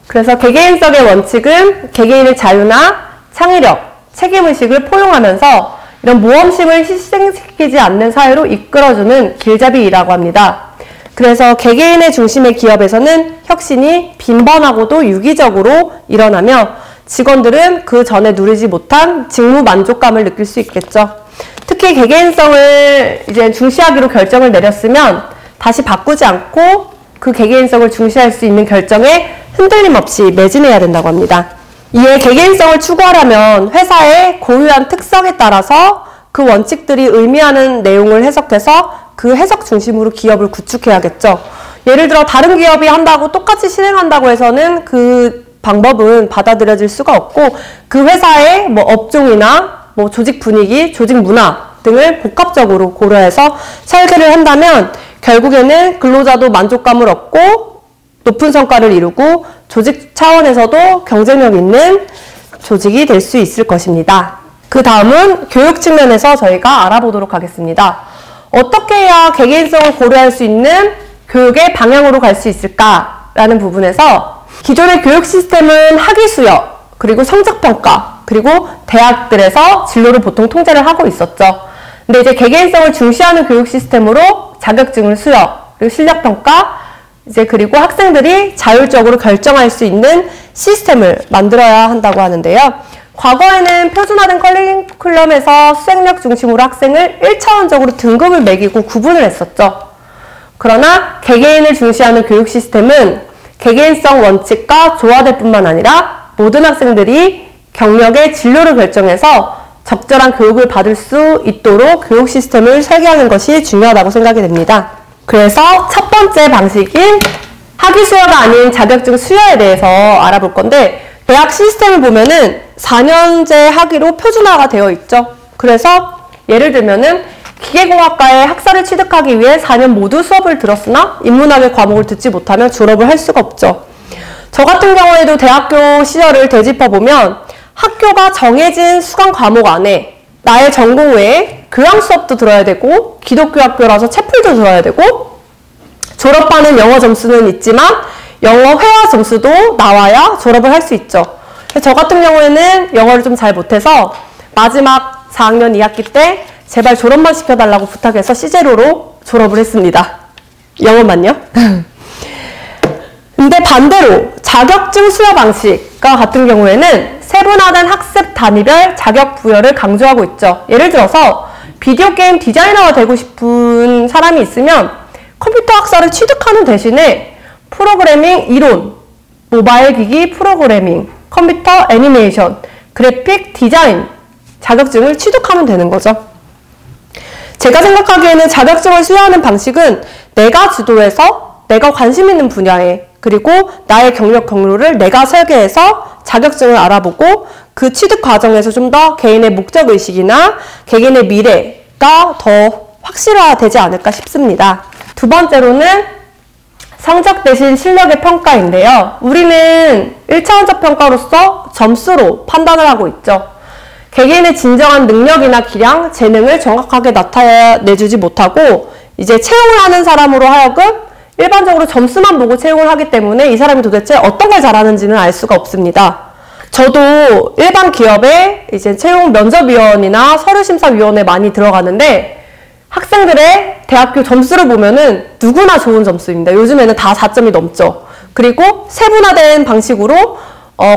그래서 개개인성의 원칙은 개개인의 자유나 창의력, 책임의식을 포용하면서 이런 모험심을 희생시키지 않는 사회로 이끌어주는 길잡이라고 합니다. 그래서 개개인의 중심의 기업에서는 혁신이 빈번하고도 유기적으로 일어나며 직원들은 그 전에 누리지 못한 직무 만족감을 느낄 수 있겠죠. 특히 개개인성을 이제 중시하기로 결정을 내렸으면 다시 바꾸지 않고 그 개개인성을 중시할 수 있는 결정에 흔들림 없이 매진해야 된다고 합니다. 이에 개개인성을 추구하려면 회사의 고유한 특성에 따라서 그 원칙들이 의미하는 내용을 해석해서 그 해석 중심으로 기업을 구축해야겠죠. 예를 들어 다른 기업이 한다고 똑같이 실행한다고 해서는 그 방법은 받아들여질 수가 없고 그 회사의 업종이나 조직 분위기, 조직 문화 등을 복합적으로 고려해서 설계를 한다면 결국에는 근로자도 만족감을 얻고 높은 성과를 이루고 조직 차원에서도 경쟁력 있는 조직이 될 수 있을 것입니다. 그 다음은 교육 측면에서 저희가 알아보도록 하겠습니다. 어떻게 해야 개개인성을 고려할 수 있는 교육의 방향으로 갈 수 있을까라는 부분에서 기존의 교육 시스템은 학위 수여, 그리고 성적평가, 그리고 대학들에서 진로를 보통 통제를 하고 있었죠. 근데 이제 개개인성을 중시하는 교육 시스템으로 자격증을 수여, 그리고 실력평가, 이제 그리고 학생들이 자율적으로 결정할 수 있는 시스템을 만들어야 한다고 하는데요. 과거에는 표준화된 커리큘럼에서 수행력 중심으로 학생을 1차원적으로 등급을 매기고 구분을 했었죠. 그러나 개개인을 중시하는 교육 시스템은 개개인성 원칙과 조화될 뿐만 아니라 모든 학생들이 경력의 진로를 결정해서 적절한 교육을 받을 수 있도록 교육 시스템을 설계하는 것이 중요하다고 생각이 됩니다. 그래서 첫 번째 방식인 학위 수여가 아닌 자격증 수여에 대해서 알아볼 건데, 대학 시스템을 보면은 4년제 학위로 표준화가 되어 있죠. 그래서 예를 들면은 기계공학과에 학사를 취득하기 위해 4년 모두 수업을 들었으나 인문학의 과목을 듣지 못하면 졸업을 할 수가 없죠. 저 같은 경우에도 대학교 시절을 되짚어보면 학교가 정해진 수강 과목 안에 나의 전공 외에 교양 수업도 들어야 되고, 기독교 학교라서 채플도 들어야 되고, 졸업하는 영어 점수는 있지만 영어 회화 점수도 나와야 졸업을 할 수 있죠. 저 같은 경우에는 영어를 좀 잘 못해서 마지막 4학년 2학기 때 제발 졸업만 시켜달라고 부탁해서 시제로로 졸업을 했습니다. 영어만요. 근데 반대로 자격증 수여 방식과 같은 경우에는 세분화된 학습 단위별 자격 부여를 강조하고 있죠. 예를 들어서 비디오 게임 디자이너가 되고 싶은 사람이 있으면 컴퓨터 학사를 취득하는 대신에 프로그래밍 이론, 모바일 기기 프로그래밍, 컴퓨터 애니메이션, 그래픽 디자인 자격증을 취득하면 되는 거죠. 제가 생각하기에는 자격증을 수여하는 방식은 내가 주도해서 내가 관심 있는 분야에, 그리고 나의 경력 경로를 내가 설계해서 자격증을 알아보고 그 취득 과정에서 좀 더 개인의 목적의식이나 개인의 미래가 더 확실화되지 않을까 싶습니다. 두 번째로는 성적 대신 실력의 평가인데요. 우리는 1차원적 평가로서 점수로 판단을 하고 있죠. 개개인의 진정한 능력이나 기량, 재능을 정확하게 나타내주지 못하고 이제 채용을 하는 사람으로 하여금 일반적으로 점수만 보고 채용을 하기 때문에 이 사람이 도대체 어떤 걸 잘하는지는 알 수가 없습니다. 저도 일반 기업에 이제 채용 면접위원이나 서류심사위원회 많이 들어가는데 학생들의 대학교 점수를 보면은 누구나 좋은 점수입니다. 요즘에는 다 4점이 넘죠. 그리고 세분화된 방식으로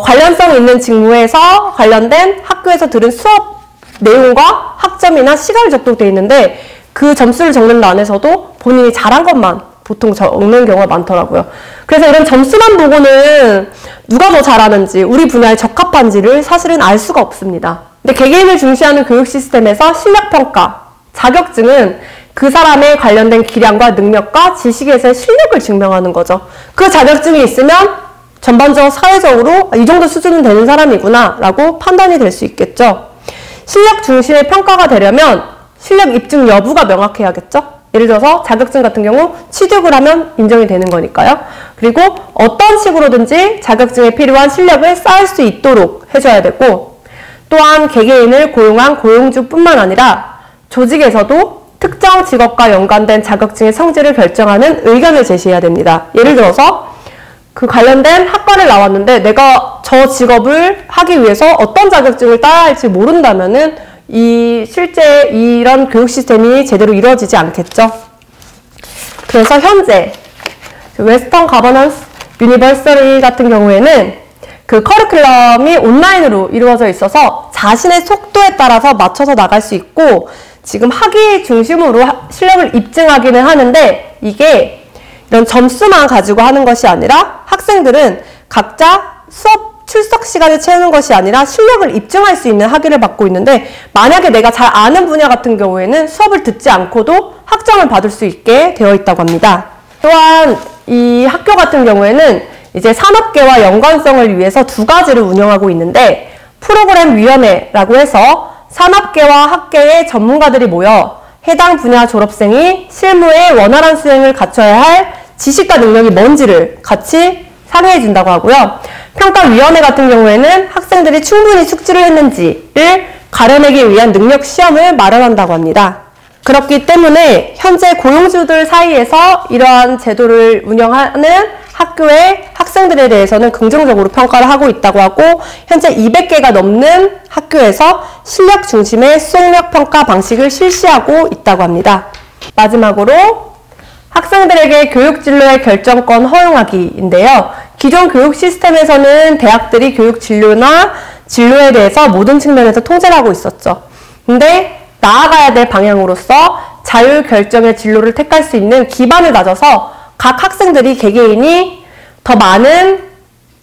관련성 있는 직무에서 관련된 학교에서 들은 수업 내용과 학점이나 시간이 적동되어 있는데 그 점수를 적는 란에서도 본인이 잘한 것만 보통 적는 경우가 많더라고요. 그래서 이런 점수만 보고는 누가 더 잘하는지, 우리 분야에 적합한지를 사실은 알 수가 없습니다. 근데 개개인을 중시하는 교육 시스템에서 실력평가, 자격증은 그 사람의 관련된 기량과 능력과 지식에서의 실력을 증명하는 거죠. 그 자격증이 있으면 전반적으로 사회적으로 이 정도 수준은 되는 사람이구나 라고 판단이 될 수 있겠죠. 실력 중심의 평가가 되려면 실력 입증 여부가 명확해야겠죠. 예를 들어서 자격증 같은 경우 취득을 하면 인정이 되는 거니까요. 그리고 어떤 식으로든지 자격증에 필요한 실력을 쌓을 수 있도록 해줘야 되고, 또한 개개인을 고용한 고용주뿐만 아니라 조직에서도 특정 직업과 연관된 자격증의 성질을 결정하는 의견을 제시해야 됩니다. 예를 들어서 그 관련된 학과를 나왔는데 내가 저 직업을 하기 위해서 어떤 자격증을 따야 할지 모른다면은 실제 이런 교육 시스템이 제대로 이루어지지 않겠죠. 그래서 현재 웨스턴 가버넌스 유니버시티 같은 경우에는 그 커리큘럼이 온라인으로 이루어져 있어서 자신의 속도에 따라서 맞춰서 나갈 수 있고, 지금 학위 중심으로 실력을 입증하기는 하는데 이게 이런 점수만 가지고 하는 것이 아니라 학생들은 각자 수업 출석 시간을 채우는 것이 아니라 실력을 입증할 수 있는 학위를 받고 있는데, 만약에 내가 잘 아는 분야 같은 경우에는 수업을 듣지 않고도 학점을 받을 수 있게 되어 있다고 합니다. 또한 이 학교 같은 경우에는 이제 산업계와 연관성을 위해서 두 가지를 운영하고 있는데, 프로그램 위원회라고 해서 산업계와 학계의 전문가들이 모여 해당 분야 졸업생이 실무의 원활한 수행을 갖춰야 할 지식과 능력이 뭔지를 같이 상의해 준다고 하고요. 평가위원회 같은 경우에는 학생들이 충분히 숙지를 했는지를 가려내기 위한 능력 시험을 마련한다고 합니다. 그렇기 때문에 현재 고용주들 사이에서 이러한 제도를 운영하는 학교의 학생들에 대해서는 긍정적으로 평가를 하고 있다고 하고, 현재 200개가 넘는 학교에서 실력 중심의 수행력 평가 방식을 실시하고 있다고 합니다. 마지막으로 학생들에게 교육 진로의 결정권 허용하기인데요. 기존 교육 시스템에서는 대학들이 교육 진로나 진로에 대해서 모든 측면에서 통제를 하고 있었죠. 근데 나아가야 될 방향으로서 자율결정의 진로를 택할 수 있는 기반을 다져서 각 학생들이 개개인이 더 많은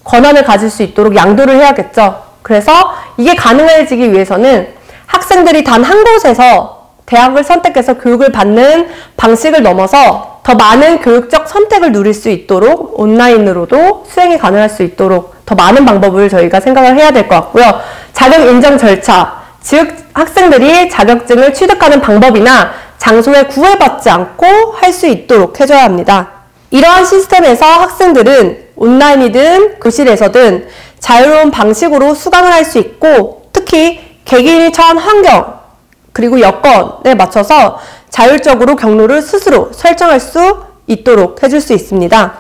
권한을 가질 수 있도록 양도를 해야겠죠. 그래서 이게 가능해지기 위해서는 학생들이 단 한 곳에서 대학을 선택해서 교육을 받는 방식을 넘어서 더 많은 교육적 선택을 누릴 수 있도록 온라인으로도 수행이 가능할 수 있도록 더 많은 방법을 저희가 생각을 해야 될 것 같고요. 자격 인정 절차, 즉 학생들이 자격증을 취득하는 방법이나 장소에 구애받지 않고 할 수 있도록 해줘야 합니다. 이러한 시스템에서 학생들은 온라인이든 교실에서든 자유로운 방식으로 수강을 할 수 있고, 특히 개개인이 처한 환경 그리고 여건에 맞춰서 자율적으로 경로를 스스로 설정할 수 있도록 해줄 수 있습니다.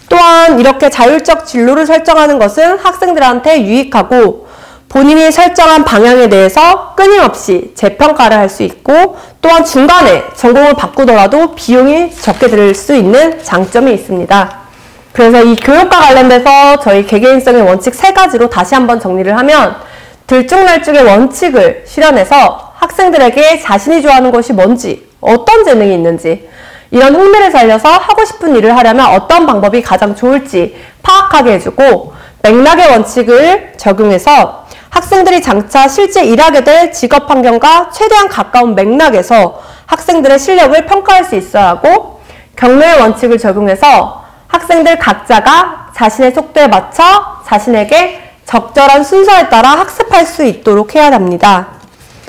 또한 이렇게 자율적 진로를 설정하는 것은 학생들한테 유익하고, 본인이 설정한 방향에 대해서 끊임없이 재평가를 할 수 있고, 또한 중간에 전공을 바꾸더라도 비용이 적게 들 수 있는 장점이 있습니다. 그래서 이 교육과 관련돼서 저희 개개인성의 원칙 3가지로 다시 한번 정리를 하면, 들쭉날쭉의 원칙을 실현해서 학생들에게 자신이 좋아하는 것이 뭔지, 어떤 재능이 있는지, 이런 흥미를 살려서 하고 싶은 일을 하려면 어떤 방법이 가장 좋을지 파악하게 해주고, 맥락의 원칙을 적용해서 학생들이 장차 실제 일하게 될 직업 환경과 최대한 가까운 맥락에서 학생들의 실력을 평가할 수 있어야 하고, 경로의 원칙을 적용해서 학생들 각자가 자신의 속도에 맞춰 자신에게 적절한 순서에 따라 학습할 수 있도록 해야 합니다.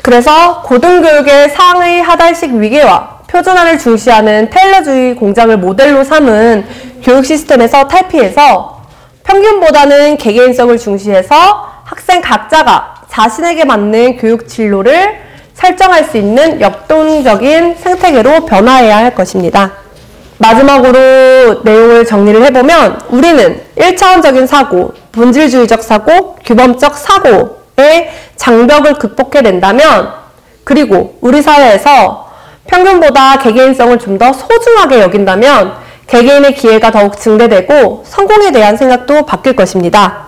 그래서 고등교육의 상의 하달식 위계와 표준화를 중시하는 테일러주의 공장을 모델로 삼은 교육 시스템에서 탈피해서 평균보다는 개개인성을 중시해서 학생 각자가 자신에게 맞는 교육 진로를 설정할 수 있는 역동적인 생태계로 변화해야 할 것입니다. 마지막으로 내용을 정리를 해보면, 우리는 1차원적인 사고, 본질주의적 사고, 규범적 사고의 장벽을 극복해낸다면, 그리고 우리 사회에서 평균보다 개개인성을 좀 더 소중하게 여긴다면 개개인의 기회가 더욱 증대되고 성공에 대한 생각도 바뀔 것입니다.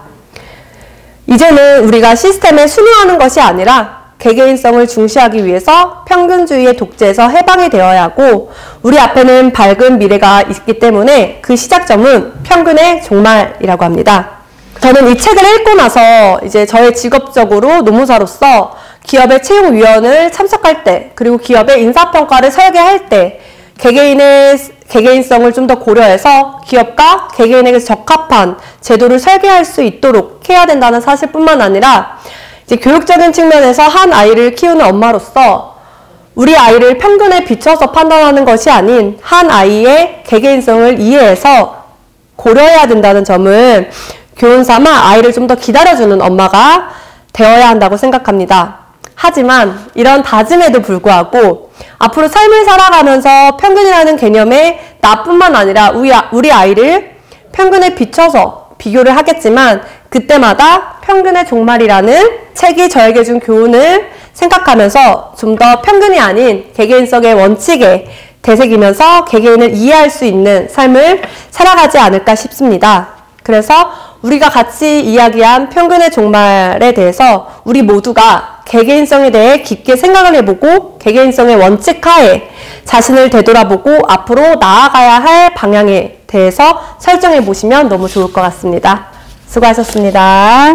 이제는 우리가 시스템에 순응하는 것이 아니라 개개인성을 중시하기 위해서 평균주의의 독재에서 해방이 되어야 하고, 우리 앞에는 밝은 미래가 있기 때문에 그 시작점은 평균의 종말이라고 합니다. 저는 이 책을 읽고 나서 이제 저의 직업적으로 노무사로서 기업의 채용위원을 참석할 때, 그리고 기업의 인사평가를 설계할 때 개개인의 개개인성을 좀 더 고려해서 기업과 개개인에게 적합한 제도를 설계할 수 있도록 해야 된다는 사실뿐만 아니라, 이제 교육적인 측면에서 한 아이를 키우는 엄마로서 우리 아이를 평균에 비춰서 판단하는 것이 아닌 한 아이의 개개인성을 이해해서 고려해야 된다는 점을 교훈 삼아 아이를 좀 더 기다려주는 엄마가 되어야 한다고 생각합니다. 하지만 이런 다짐에도 불구하고 앞으로 삶을 살아가면서 평균이라는 개념에 나뿐만 아니라 우리 아이를 평균에 비춰서 비교를 하겠지만, 그때마다 평균의 종말이라는 책이 저에게 준 교훈을 생각하면서 좀 더 평균이 아닌 개개인성의 원칙에 되새기면서 개개인을 이해할 수 있는 삶을 살아가지 않을까 싶습니다. 그래서 우리가 같이 이야기한 평균의 종말에 대해서 우리 모두가 개개인성에 대해 깊게 생각을 해보고 개개인성의 원칙 하에 자신을 되돌아보고 앞으로 나아가야 할 방향에 대해서 설정해 보시면 너무 좋을 것 같습니다. 수고하셨습니다.